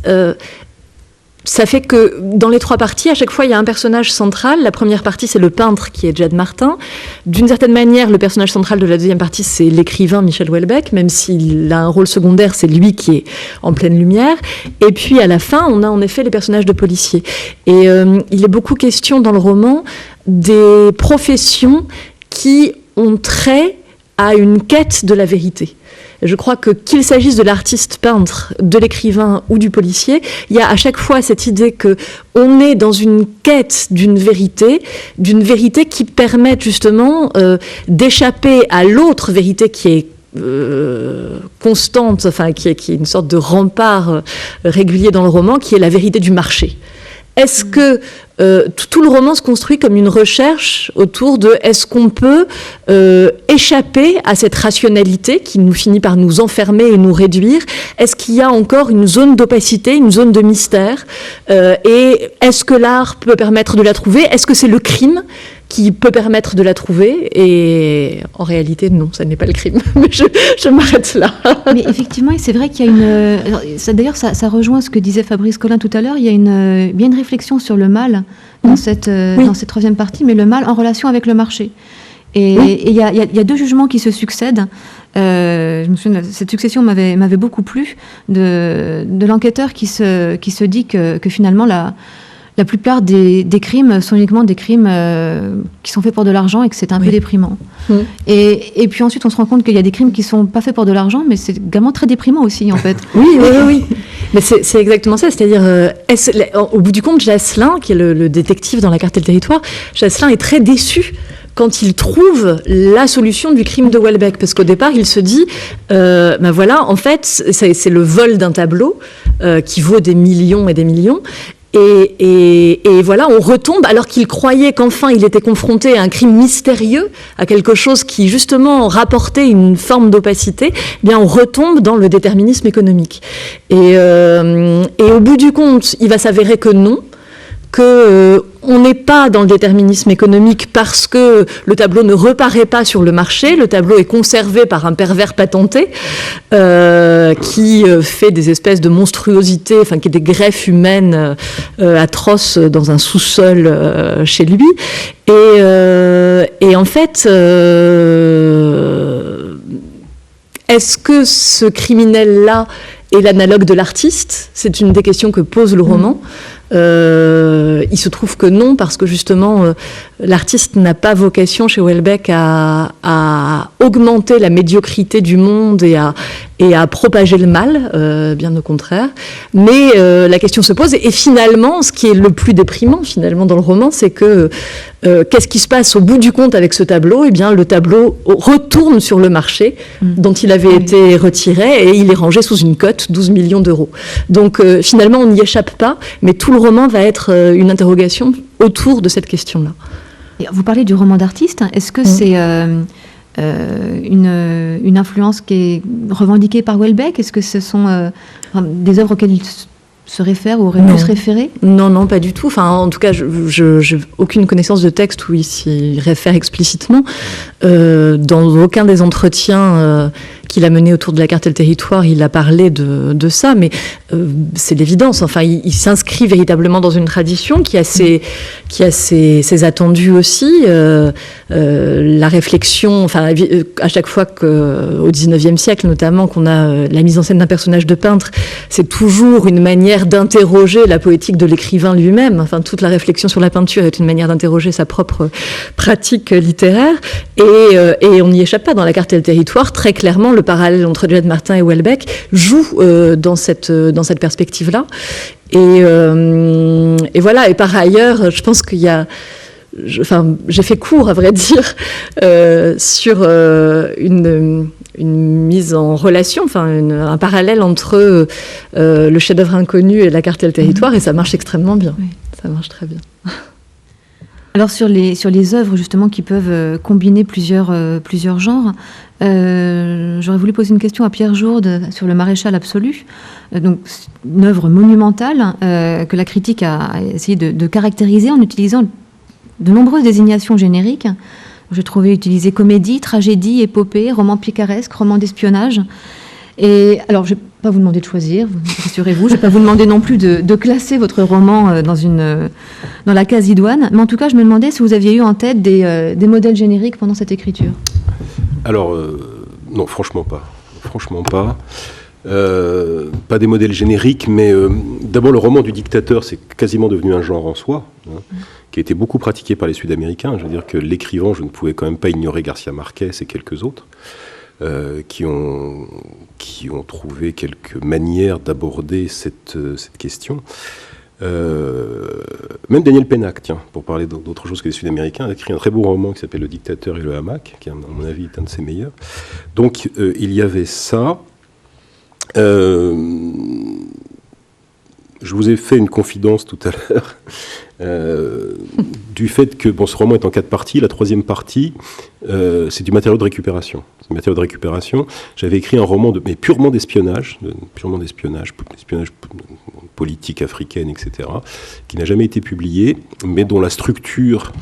ça fait que dans les 3 parties, à chaque fois, il y a un personnage central. La première partie, c'est le peintre qui est Jad Martin. D'une certaine manière, le personnage central de la 2e partie, c'est l'écrivain Michel Houellebecq, même s'il a un rôle secondaire, c'est lui qui est en pleine lumière. Et puis, à la fin, on a en effet les personnages de policiers. Et il est beaucoup question dans le roman des professions qui ont trait à une quête de la vérité. Je crois que qu'il s'agisse de l'artiste peintre, de l'écrivain ou du policier, il y a à chaque fois cette idée que on est dans une quête d'une vérité qui permette justement d'échapper à l'autre vérité qui est constante, enfin qui est une sorte de rempart régulier dans le roman, qui est la vérité du marché. Est-ce que tout le roman se construit comme une recherche autour de est-ce qu'on peut échapper à cette rationalité qui nous finit par nous enfermer et nous réduire? Est-ce qu'il y a encore une zone d'opacité, une zone de mystère? Et est-ce que l'art peut permettre de la trouver? Est-ce que c'est le crime qui peut permettre de la trouver? Et en réalité, non, ça n'est pas le crime. Mais je m'arrête là. Mais effectivement, c'est vrai qu'il y a d'ailleurs, ça rejoint ce que disait Fabrice Collin tout à l'heure. Il y a bien une réflexion sur le mal dans cette 3e partie, mais le mal en relation avec le marché. Et il y a 2 jugements qui se succèdent. Je me souviens, cette succession m'avait beaucoup plu de l'enquêteur qui se dit que finalement la plupart des crimes sont uniquement des crimes qui sont faits pour de l'argent et que c'est un peu déprimant. Et puis ensuite, on se rend compte qu'il y a des crimes qui ne sont pas faits pour de l'argent, mais c'est également très déprimant aussi, en fait. Oui. Mais c'est exactement ça. C'est-à-dire, au bout du compte, Jasselin, qui est le détective dans La Cartel Territoire, Jasselin est très déçu quand il trouve la solution du crime de Houellebecq. Parce qu'au départ, il se dit, ben voilà, en fait, c'est le vol d'un tableau qui vaut des millions et des millions. Et voilà, on retombe, alors qu'il croyait qu'enfin il était confronté à un crime mystérieux, à quelque chose qui justement rapportait une forme d'opacité, eh bien on retombe dans le déterminisme économique. Et au bout du compte, il va s'avérer que non, qu'on n'est pas dans le déterminisme économique parce que le tableau ne reparaît pas sur le marché, le tableau est conservé par un pervers patenté qui fait des espèces de monstruosités, enfin qui est des greffes humaines atroces dans un sous-sol chez lui. Et en fait, est-ce que ce criminel-là est l'analogue de l'artiste? C'est une des questions que pose le roman. Il se trouve que non, parce que justement l'artiste n'a pas vocation chez Houellebecq à augmenter la médiocrité du monde et à propager le mal, bien au contraire. Mais la question se pose, et finalement, ce qui est le plus déprimant finalement dans le roman, c'est que qu'est-ce qui se passe au bout du compte avec ce tableau? Eh bien, le tableau retourne sur le marché dont il avait été retiré, et il est rangé sous une cote, 12 millions d'euros. Donc finalement, on n'y échappe pas, mais tout le roman va être une interrogation autour de cette question-là. Et vous parlez du roman d'artiste. Est-ce que c'est une influence qui est revendiquée par Houellebecq? Est-ce que ce sont des œuvres auxquelles il se réfère ou aurait pu se référer ? Non, pas du tout. Enfin, en tout cas, je n'ai aucune connaissance de texte où il s'y réfère explicitement. Dans aucun des entretiens qu'il a menés autour de la carte et le territoire, il a parlé de ça, mais c'est l'évidence. Enfin, il s'inscrit véritablement dans une tradition qui a ses attendus aussi. La réflexion, enfin, à chaque fois qu'au XIXe siècle, notamment, qu'on a la mise en scène d'un personnage de peintre, c'est toujours une manière d'interroger la poétique de l'écrivain lui-même. Enfin, toute la réflexion sur la peinture est une manière d'interroger sa propre pratique littéraire. Et on n'y échappe pas. Dans la carte et le territoire, très clairement, le parallèle entre Juliette Martin et Houellebecq joue dans cette perspective-là. Et voilà. Et par ailleurs, je pense qu'il y a... j'ai fait court, à vrai dire, sur une mise en relation, un parallèle entre le chef-d'œuvre inconnu et la carte et le territoire, et ça marche extrêmement bien. Oui. Ça marche très bien. Alors sur les œuvres justement qui peuvent combiner plusieurs genres, j'aurais voulu poser une question à Pierre Jourde sur le Maréchal absolu. Donc une œuvre monumentale que la critique a essayé de caractériser en utilisant de nombreuses désignations génériques. J'ai trouvé utiliser comédie, tragédie, épopée, roman picaresque, roman d'espionnage. Et alors, je ne vais pas vous demander de choisir, rassurez-vous. Je ne vais pas vous demander non plus de classer votre roman dans la case idoine. Mais en tout cas, je me demandais si vous aviez eu en tête des modèles génériques pendant cette écriture. Alors, non, franchement pas. Franchement pas. Pas des modèles génériques, mais d'abord, le roman du dictateur, c'est quasiment devenu un genre en soi, qui a été beaucoup pratiqué par les Sud-Américains. Je veux dire que l'écrivain, je ne pouvais quand même pas ignorer Garcia Marquez et quelques autres. Qui ont trouvé quelques manières d'aborder cette question. Même Daniel Pennac, tiens, pour parler d'autre chose que les Sud-Américains, a écrit un très beau roman qui s'appelle Le dictateur et le hamac, qui, à mon avis, est un de ses meilleurs. Donc, il y avait ça. Je vous ai fait une confidence tout à l'heure du fait que ce roman est en 4 parties. La 3e partie, c'est du matériau de récupération. C'est du matériau de récupération. J'avais écrit un roman mais purement d'espionnage, espionnage politique africaine, etc., qui n'a jamais été publié, mais dont la structure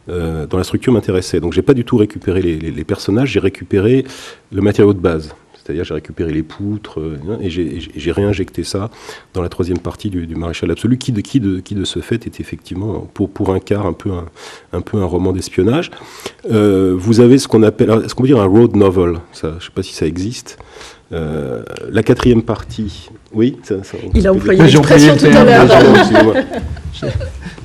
m'intéressait. Donc j'ai pas du tout récupéré les personnages, j'ai récupéré le matériau de base. C'est-à-dire j'ai récupéré les poutres et j'ai réinjecté ça dans la 3e partie du Maréchal absolu, qui de ce fait est effectivement pour un quart un peu un roman d'espionnage. Vous avez ce qu'on appelle, est-ce qu'on peut dire un road novel, ça, je ne sais pas si ça existe. La 4e partie, oui, il a employé l'expression tout à l'heure.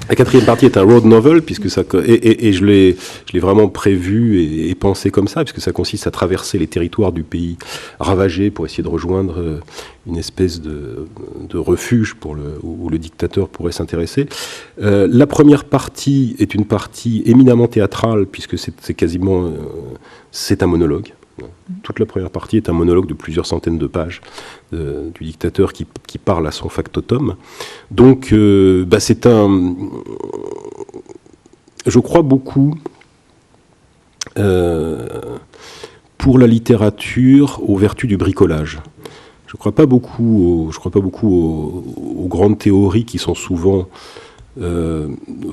La 4e partie est un road novel, puisque ça, et je l'ai vraiment prévu et pensé comme ça, puisque ça consiste à traverser les territoires du pays ravagé pour essayer de rejoindre une espèce de refuge où le dictateur pourrait s'intéresser. La première partie est une partie éminemment théâtrale, puisque c'est un monologue. Toute la première partie est un monologue de plusieurs centaines de pages du dictateur qui parle à son factotum. Donc, je crois beaucoup pour la littérature aux vertus du bricolage. Je ne crois pas beaucoup aux grandes théories qui sont souvent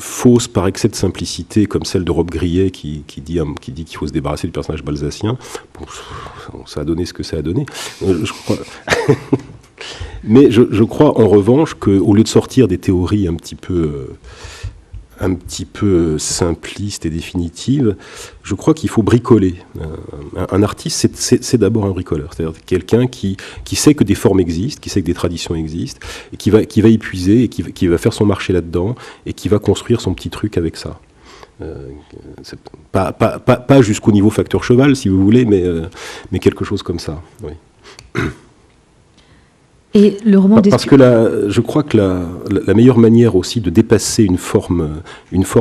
fausse par excès de simplicité, comme celle de Rob Grillet qui dit qu'il faut se débarrasser du personnage balsacien. Bon, ça a donné ce que ça a donné. Mais je crois en revanche qu'au lieu de sortir des théories un petit peu simplistes et définitives, je crois qu'il faut bricoler. Un artiste, c'est d'abord un bricoleur, c'est-à-dire quelqu'un qui sait que des formes existent, qui sait que des traditions existent, et qui va y puiser, et qui va faire son marché là-dedans, et qui va construire son petit truc avec ça. Pas jusqu'au niveau facteur cheval, si vous voulez, mais quelque chose comme ça, oui. Et le roman parce que je crois que la meilleure manière aussi de dépasser une forme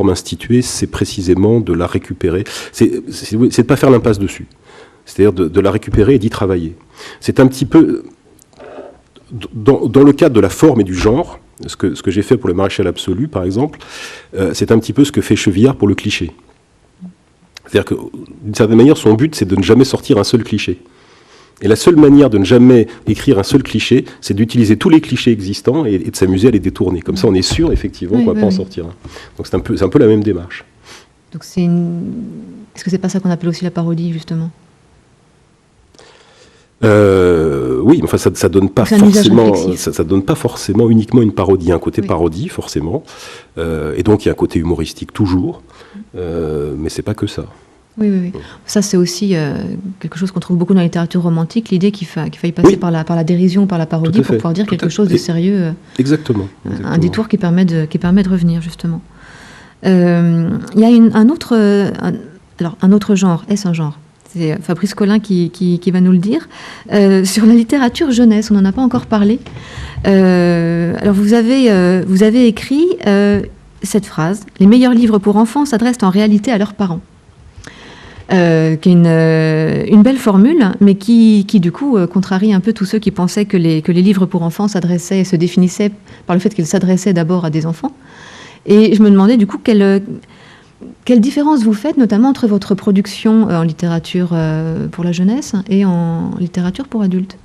instituée, c'est précisément de la récupérer. C'est de ne pas faire l'impasse dessus. C'est-à-dire de la récupérer et d'y travailler. C'est un petit peu, dans le cadre de la forme et du genre, ce que j'ai fait pour le Maréchal absolu, par exemple, c'est un petit peu ce que fait Chevillard pour le cliché. C'est-à-dire que, d'une certaine manière, son but, c'est de ne jamais sortir un seul cliché. Et la seule manière de ne jamais écrire un seul cliché, c'est d'utiliser tous les clichés existants et de s'amuser à les détourner. Comme ça, on est sûr, effectivement, qu'on ne va pas en sortir un. Donc c'est un peu la même démarche. Donc est-ce que c'est pas ça qu'on appelle aussi la parodie, justement ? Oui, enfin ça donne pas forcément, ça donne pas forcément uniquement une parodie. Il y a un côté parodie, forcément, et donc il y a un côté humoristique toujours, mais c'est pas que ça. Oui. Ça, c'est aussi quelque chose qu'on trouve beaucoup dans la littérature romantique, l'idée qu'il faille passer par la dérision, par la parodie pour pouvoir dire quelque chose de sérieux. Exactement. Un détour qui permet de revenir, justement. Il y a un autre genre, est-ce un genre ? C'est Fabrice Collin qui va nous le dire. Sur la littérature jeunesse, on n'en a pas encore parlé. Alors, vous avez écrit cette phrase « Les meilleurs livres pour enfants s'adressent en réalité à leurs parents ». Qui est une belle formule, mais qui du coup contrarie un peu tous ceux qui pensaient que les livres pour enfants s'adressaient et se définissaient par le fait qu'ils s'adressaient d'abord à des enfants. Et je me demandais du coup quelle différence vous faites, notamment entre votre production en littérature pour la jeunesse et en littérature pour adultes.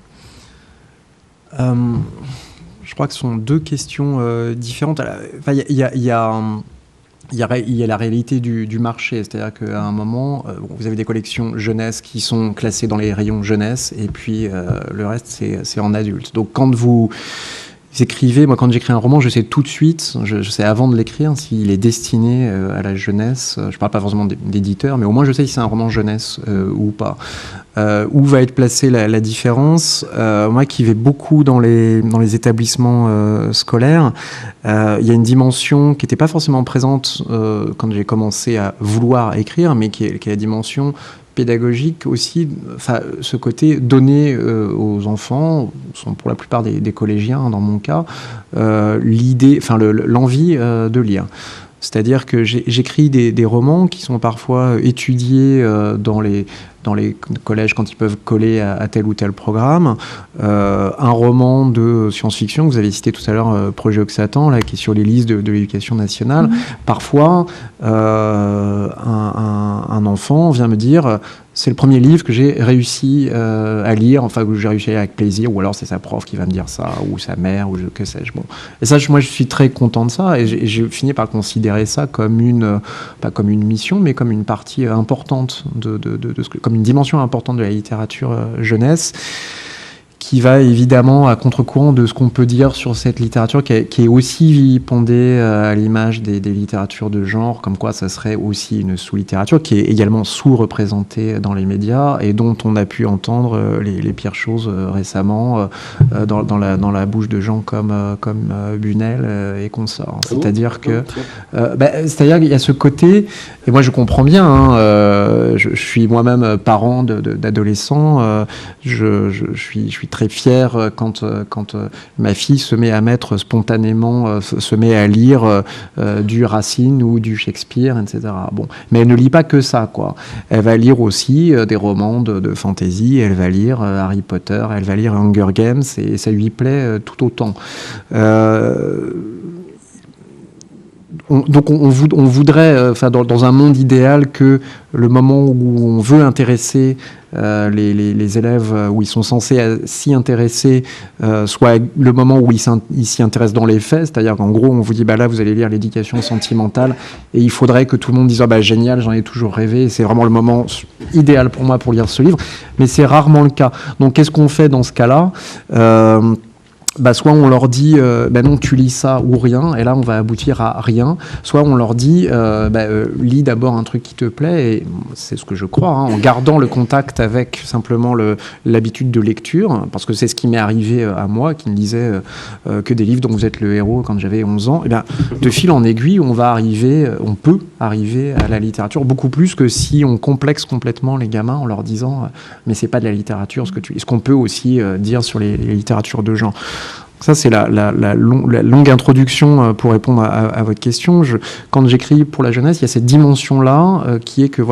Je crois que ce sont deux questions différentes. Enfin, il y a la réalité du marché, c'est-à-dire qu'à un moment, vous avez des collections jeunesse qui sont classées dans les rayons jeunesse, et puis le reste, c'est en adulte. Donc quand vous écrivez, moi quand j'écris un roman, je sais tout de suite, je sais avant de l'écrire s'il est destiné à la jeunesse. Je ne parle pas forcément d'éditeur, mais au moins je sais si c'est un roman jeunesse ou pas. Où va être placée la différence ? Moi qui vais beaucoup dans les établissements scolaires, il y a une dimension qui n'était pas forcément présente quand j'ai commencé à vouloir écrire, mais qui est la dimension pédagogique aussi, enfin, ce côté donner aux enfants, sont pour la plupart des collégiens dans mon cas, l'idée, enfin l'envie de lire. C'est-à-dire que j'écris des romans qui sont parfois étudiés dans les collèges quand ils peuvent coller à tel ou tel programme. Un roman de science-fiction, que vous avez cité tout à l'heure, Projet Oxatan, là, qui est sur les listes de l'éducation nationale. Parfois, un enfant vient me dire... C'est le premier livre que j'ai réussi à lire, enfin que j'ai réussi à lire avec plaisir, ou alors c'est sa prof qui va me dire ça, ou sa mère, ou que sais-je. Bon. Et ça, moi, je suis très content de ça, et j'ai fini par considérer ça comme pas comme une mission, mais comme une partie importante comme une dimension importante de la littérature jeunesse, qui va évidemment à contre-courant de ce qu'on peut dire sur cette littérature qui est aussi vilipendée à l'image des littératures de genre, comme quoi ça serait aussi une sous-littérature qui est également sous-représentée dans les médias et dont on a pu entendre les pires choses récemment dans la bouche de gens comme Bunel et consorts. C'est-à-dire c'est-à-dire qu'il y a ce côté, et moi je comprends bien, je suis moi-même parent d'adolescents, je suis très fier quand ma fille se met à mettre spontanément, se met à lire du Racine ou du Shakespeare, etc. Bon, mais elle ne lit pas que ça, quoi. Elle va lire aussi des romans de fantasy, elle va lire Harry Potter, elle va lire Hunger Games, et ça lui plaît tout autant. Donc on voudrait, dans un monde idéal, que le moment où on veut intéresser les élèves, où ils sont censés s'y intéresser, soit le moment où ils s'y intéressent dans les faits, c'est-à-dire qu'en gros on vous dit là vous allez lire l'éducation sentimentale, et il faudrait que tout le monde dise génial, j'en ai toujours rêvé, c'est vraiment le moment idéal pour moi pour lire ce livre, mais c'est rarement le cas. Donc qu'est-ce qu'on fait dans ce cas-là ? Soit on leur dit non, tu lis ça ou rien, et là on va aboutir à rien. Soit on leur dit lis d'abord un truc qui te plaît, et c'est ce que je crois, en gardant le contact avec simplement l'habitude de lecture, parce que c'est ce qui m'est arrivé à moi, qui ne lisais que des livres dont vous êtes le héros quand j'avais 11 ans. Et de fil en aiguille, on peut arriver à la littérature beaucoup plus que si on complexe complètement les gamins en leur disant mais c'est pas de la littérature ce que tu lis. Ce qu'on peut aussi dire sur les littératures de genre. Ça, c'est la longue introduction pour répondre à votre question. Quand j'écris pour la jeunesse, il y a cette dimension-là qui est que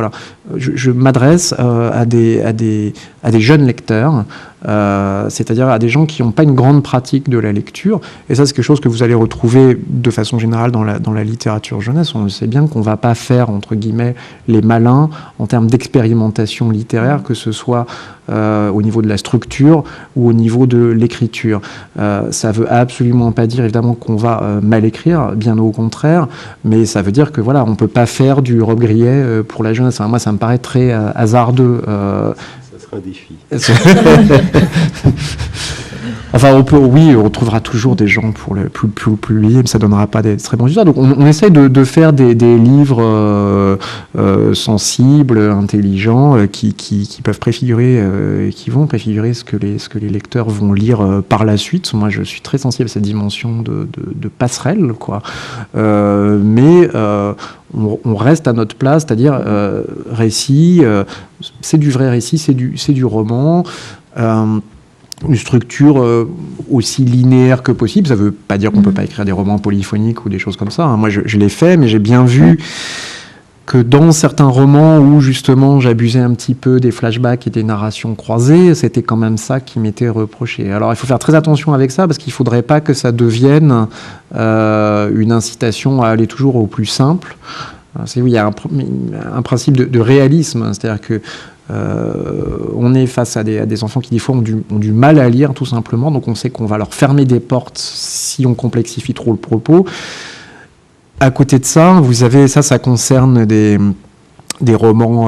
je m'adresse à des jeunes lecteurs c'est-à-dire à des gens qui n'ont pas une grande pratique de la lecture. Et ça, c'est quelque chose que vous allez retrouver de façon générale dans la littérature jeunesse. On sait bien qu'on ne va pas faire, entre guillemets, les malins en termes d'expérimentation littéraire, que ce soit au niveau de la structure ou au niveau de l'écriture. Ça ne veut absolument pas dire, évidemment, qu'on va mal écrire, bien au contraire, mais ça veut dire que voilà, on ne peut pas faire du Rob Grillet pour la jeunesse. Moi, ça me paraît très hasardeux. Ça serait un défi. Enfin, on trouvera toujours des gens pour le plus liés, mais ça donnera pas des très bons résultats. Donc, on essaye de faire des livres sensibles, intelligents, qui peuvent préfigurer, qui vont préfigurer ce que les lecteurs vont lire par la suite. Moi, je suis très sensible à cette dimension de passerelle, quoi. Mais on reste à notre place, c'est-à-dire récit. C'est du vrai récit, c'est du roman. Une structure aussi linéaire que possible. Ça ne veut pas dire qu'on ne peut pas écrire des romans polyphoniques ou des choses comme ça. Moi, je l'ai fait, mais j'ai bien vu que dans certains romans où, justement, j'abusais un petit peu des flashbacks et des narrations croisées, c'était quand même ça qui m'était reproché. Alors, il faut faire très attention avec ça, parce qu'il ne faudrait pas que ça devienne une incitation à aller toujours au plus simple. Il y a un principe de réalisme, c'est-à-dire que on est face à des enfants qui des fois ont du mal à lire tout simplement, donc on sait qu'on va leur fermer des portes si on complexifie trop le propos. À côté de ça, vous avez ça concerne des romans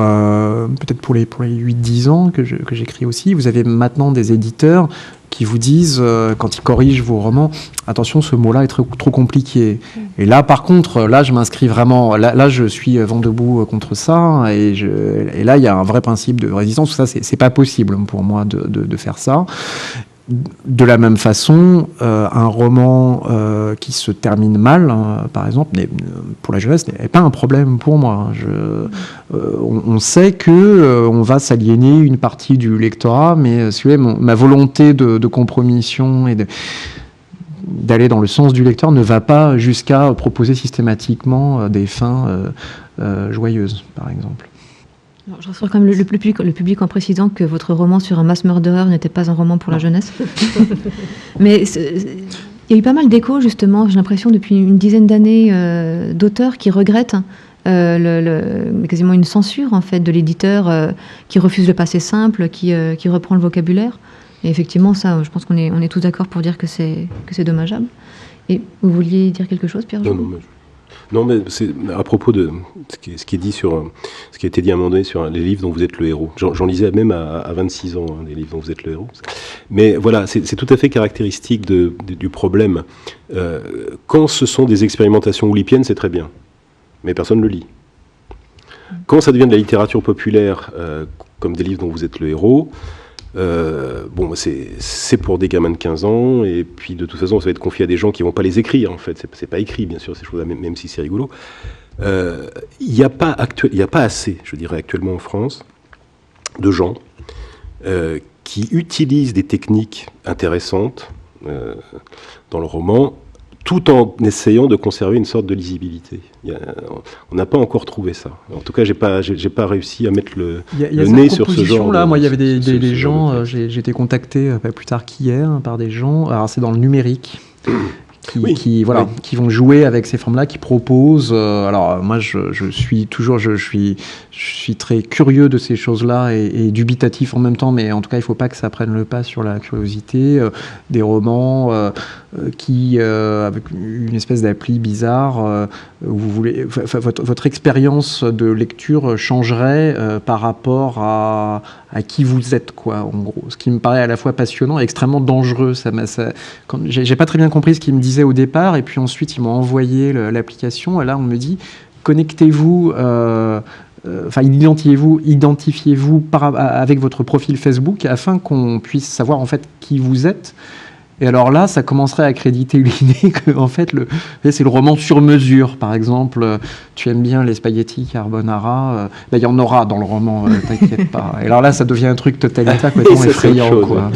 peut-être pour les 8-10 ans que j'écris aussi. Vous avez maintenant des éditeurs qui vous disent, quand ils corrigent vos romans, attention, ce mot-là est trop compliqué. Et là, par contre, là, je m'inscris vraiment, là, je suis vent debout contre ça, et là, il y a un vrai principe de résistance. Ça, c'est pas possible pour moi de faire ça. De la même façon, un roman qui se termine mal, par exemple, pour la jeunesse, n'est pas un problème pour moi. On sait que on va s'aliéner une partie du lectorat, mais si vous voulez, ma volonté de compromission et d'aller dans le sens du lecteur ne va pas jusqu'à proposer systématiquement des fins joyeuses, par exemple. Alors, je rassure quand même le public en précisant que votre roman sur un mass murderer n'était pas un roman pour la jeunesse. Mais il y a eu pas mal d'échos, justement, j'ai l'impression, depuis une dizaine d'années, d'auteurs qui regrettent quasiment une censure, en fait, de l'éditeur qui refuse le passé simple, qui reprend le vocabulaire. Et effectivement, ça, je pense qu'on est tous d'accord pour dire que c'est dommageable. Et vous vouliez dire quelque chose, Pierre? Non, mais c'est à propos de ce qui est dit ce qui a été dit à un moment donné sur les livres dont vous êtes le héros. J'en lisais même à 26 ans, des livres dont vous êtes le héros. Mais voilà, c'est tout à fait caractéristique du problème. Quand ce sont des expérimentations oulipiennes, c'est très bien, mais personne ne le lit. Quand ça devient de la littérature populaire, comme des livres dont vous êtes le héros, c'est pour des gamins de 15 ans, et puis de toute façon ça va être confié à des gens qui vont pas les écrire, en fait. C'est pas écrit, bien sûr, ces choses-là, même si c'est rigolo. Il n'y a pas assez, je dirais, actuellement en France, de gens qui utilisent des techniques intéressantes dans le roman, tout en essayant de conserver une sorte de lisibilité. On n'a pas encore trouvé ça. En tout cas, j'ai pas réussi à mettre le nez sur ce genre. Là, moi, il y avait des gens. J'ai été contacté pas plus tard qu'hier par des gens. Alors, c'est dans le numérique. Qui vont jouer avec ces formes-là, qui proposent. Alors moi, je suis très curieux de ces choses-là et dubitatif en même temps, mais en tout cas, il ne faut pas que ça prenne le pas sur la curiosité. Des romans qui, avec une espèce d'appli bizarre, votre expérience de lecture changerait par rapport à qui vous êtes, quoi, en gros. Ce qui me paraît à la fois passionnant et extrêmement dangereux. J'ai pas très bien compris ce qu'il me disait au départ, et puis ensuite, ils m'ont envoyé l'application, et là, on me dit, connectez-vous, identifiez-vous avec votre profil Facebook, afin qu'on puisse savoir, en fait, qui vous êtes. Et alors là, ça commencerait à accréditer l'idée que, en fait, c'est le roman sur mesure. Par exemple, tu aimes bien les spaghettis carbonara, il y en aura dans le roman, t'inquiète pas. Et alors là, ça devient un truc totalitaire, complètement effrayant, quoi.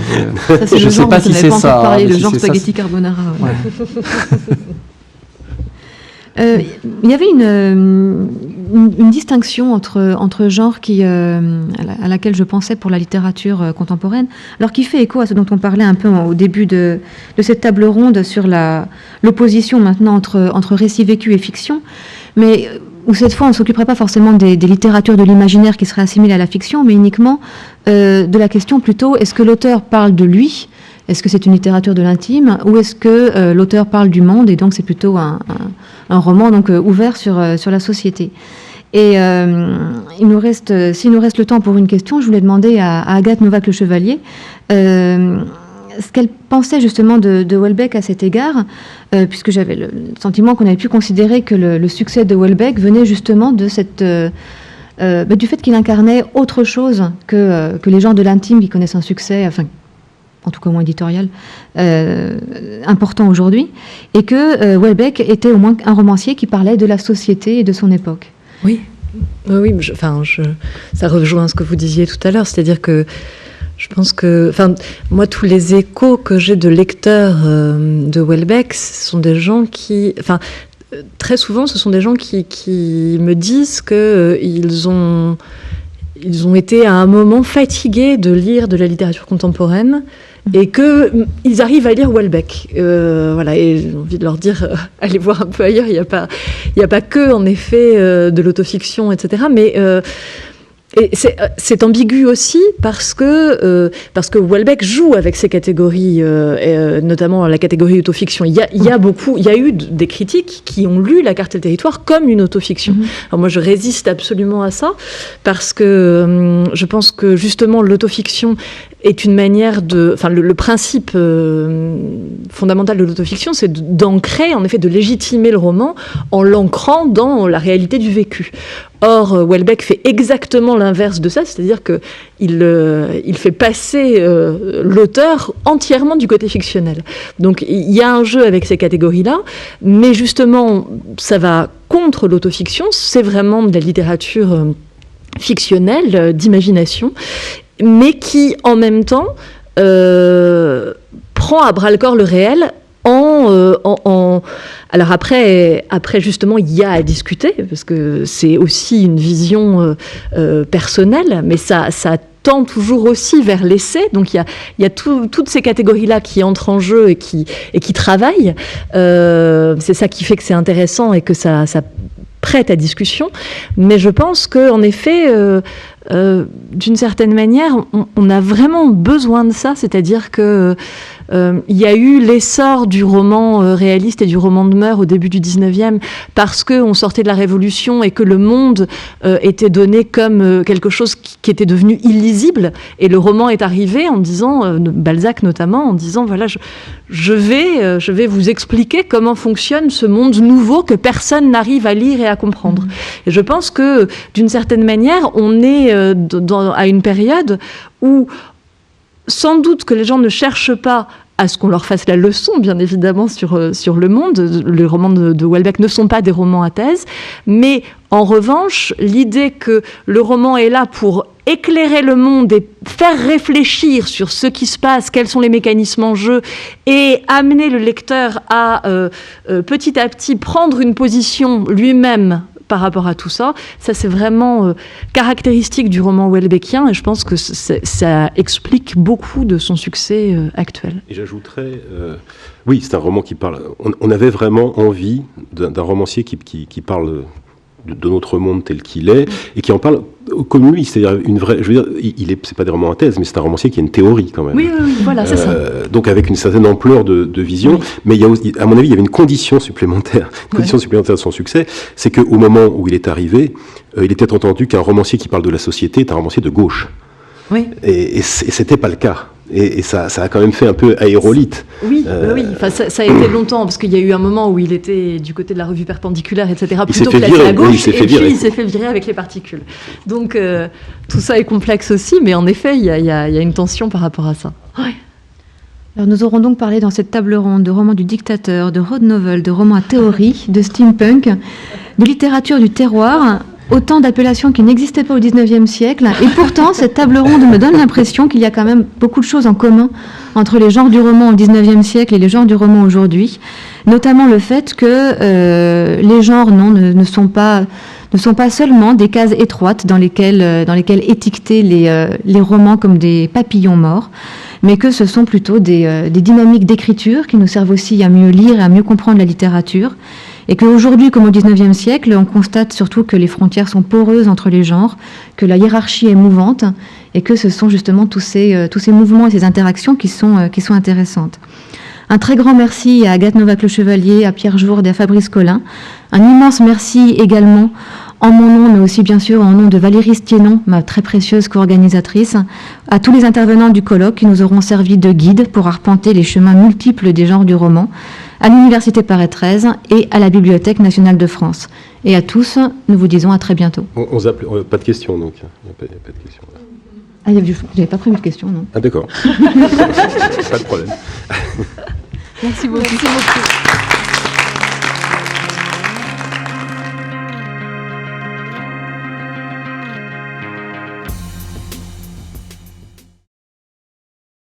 Ça, je ne sais pas si c'est ça. Parlé, le genre spaghetti carbonara. Ouais. Il y avait une distinction entre genres à laquelle je pensais pour la littérature contemporaine, alors qui fait écho à ce dont on parlait un peu au début de cette table ronde sur l'opposition maintenant entre récit vécu et fiction, mais où cette fois on ne s'occuperait pas forcément des littératures de l'imaginaire qui seraient assimilées à la fiction, mais uniquement de la question plutôt, est-ce que l'auteur parle de lui ? Est-ce que c'est une littérature de l'intime ou est-ce que l'auteur parle du monde et donc c'est plutôt un roman donc ouvert sur la société. Et s'il nous reste le temps pour une question, je voulais demander à Agathe Novak Le Chevalier ce qu'elle pensait justement de Houellebecq à cet égard, puisque j'avais le sentiment qu'on avait pu considérer que le succès de Houellebecq venait justement de du fait qu'il incarnait autre chose que les gens de l'intime qui connaissent un succès, enfin en tout cas au moins éditorial, important aujourd'hui, et que Houellebecq était au moins un romancier qui parlait de la société et de son époque. Oui, ça rejoint ce que vous disiez tout à l'heure, c'est-à-dire que je pense que, moi, tous les échos que j'ai de lecteurs de Houellebecq, ce sont des gens qui, très souvent, ce sont des gens qui me disent qu'ils ont été à un moment fatigués de lire de la littérature contemporaine et qu'ils arrivent à lire Houellebecq. Et j'ai envie de leur dire, allez voir un peu ailleurs, il n'y a pas que, en effet, de l'autofiction, etc. Mais et c'est ambigu aussi parce que Houellebecq joue avec ces catégories, notamment la catégorie autofiction. Il y a eu des critiques qui ont lu La Carte et le Territoire comme une autofiction. Alors moi, je résiste absolument à ça parce que je pense que justement l'autofiction est une manière le principe fondamental de l'autofiction, c'est d'ancrer, en effet, de légitimer le roman en l'ancrant dans la réalité du vécu. Or, Houellebecq fait exactement l'inverse de ça, c'est-à-dire qu'il fait passer l'auteur entièrement du côté fictionnel. Donc, il y a un jeu avec ces catégories-là, mais justement, ça va contre l'autofiction, c'est vraiment de la littérature fictionnelle, d'imagination, mais qui, en même temps, prend à bras-le-corps le réel Alors après, justement, il y a à discuter, parce que c'est aussi une vision personnelle, mais ça tend toujours aussi vers l'essai. Donc il y a toutes ces catégories-là qui entrent en jeu et qui travaillent. C'est ça qui fait que c'est intéressant et que ça prête à discussion. Mais je pense qu'en effet, d'une certaine manière, on a vraiment besoin de ça, c'est-à-dire que il y a eu l'essor du roman réaliste et du roman de mœurs au début du 19e parce qu'on sortait de la Révolution et que le monde était donné comme quelque chose qui était devenu illisible, et le roman est arrivé en disant, Balzac notamment, en disant voilà, je vais vous expliquer comment fonctionne ce monde nouveau que personne n'arrive à lire et à comprendre. Et je pense que d'une certaine manière on est à une période où sans doute que les gens ne cherchent pas à ce qu'on leur fasse la leçon, bien évidemment, sur le monde. Les romans de Houellebecq ne sont pas des romans à thèse, mais en revanche, l'idée que le roman est là pour éclairer le monde et faire réfléchir sur ce qui se passe, quels sont les mécanismes en jeu, et amener le lecteur à petit à petit prendre une position lui-même par rapport à tout ça, c'est vraiment caractéristique du roman houellebecquien, et je pense que ça explique beaucoup de son succès actuel. Et j'ajouterais, oui, c'est un roman qui parle, on avait vraiment envie d'un romancier qui parle de notre monde tel qu'il est, et qui en parle comme lui, c'est-à-dire une vraie, je veux dire, c'est pas des romans à thèse, mais c'est un romancier qui a une théorie quand même. Oui, voilà, c'est ça. Donc avec une certaine ampleur de vision, oui. Mais il y a aussi, à mon avis, il y avait une condition supplémentaire, supplémentaire de son succès, c'est qu'au moment où il est arrivé, il était entendu qu'un romancier qui parle de la société est un romancier de gauche. Oui. Et c'était pas le cas. Et ça a quand même fait un peu aérolite. Oui, enfin, ça a été longtemps, parce qu'il y a eu un moment où il était du côté de la revue perpendiculaire, etc., plutôt placé à gauche, puis il s'est fait virer avec les particules. Donc tout ça est complexe aussi, mais en effet, il y a une tension par rapport à ça. Ouais. Alors nous aurons donc parlé dans cette table ronde de romans du dictateur, de road novel, de romans à théorie, de steampunk, de littérature du terroir. Autant d'appellations qui n'existaient pas au XIXe siècle. Et pourtant, cette table ronde me donne l'impression qu'il y a quand même beaucoup de choses en commun entre les genres du roman au XIXe siècle et les genres du roman aujourd'hui. Notamment le fait que les genres ne sont pas ne sont pas seulement des cases étroites dans lesquelles étiqueter les romans comme des papillons morts, mais que ce sont plutôt des dynamiques d'écriture qui nous servent aussi à mieux lire et à mieux comprendre la littérature. Et qu'aujourd'hui, comme au XIXe siècle, on constate surtout que les frontières sont poreuses entre les genres, que la hiérarchie est mouvante, et que ce sont justement tous ces mouvements et ces interactions qui sont intéressantes. Un très grand merci à Agathe Novak-Le-Chevalier, à Pierre Jourde et à Fabrice Collin. Un immense merci également en mon nom, mais aussi bien sûr en nom de Valérie Stiénon, ma très précieuse co-organisatrice, à tous les intervenants du colloque qui nous auront servi de guide pour arpenter les chemins multiples des genres du roman, à l'Université Paris 13 et à la Bibliothèque nationale de France. Et à tous, nous vous disons à très bientôt. Pas de questions, donc. Il n'y a pas de questions. Ah, j'avais pas prévu de questions, non. Ah, d'accord. Pas de problème. Merci beaucoup. Merci beaucoup.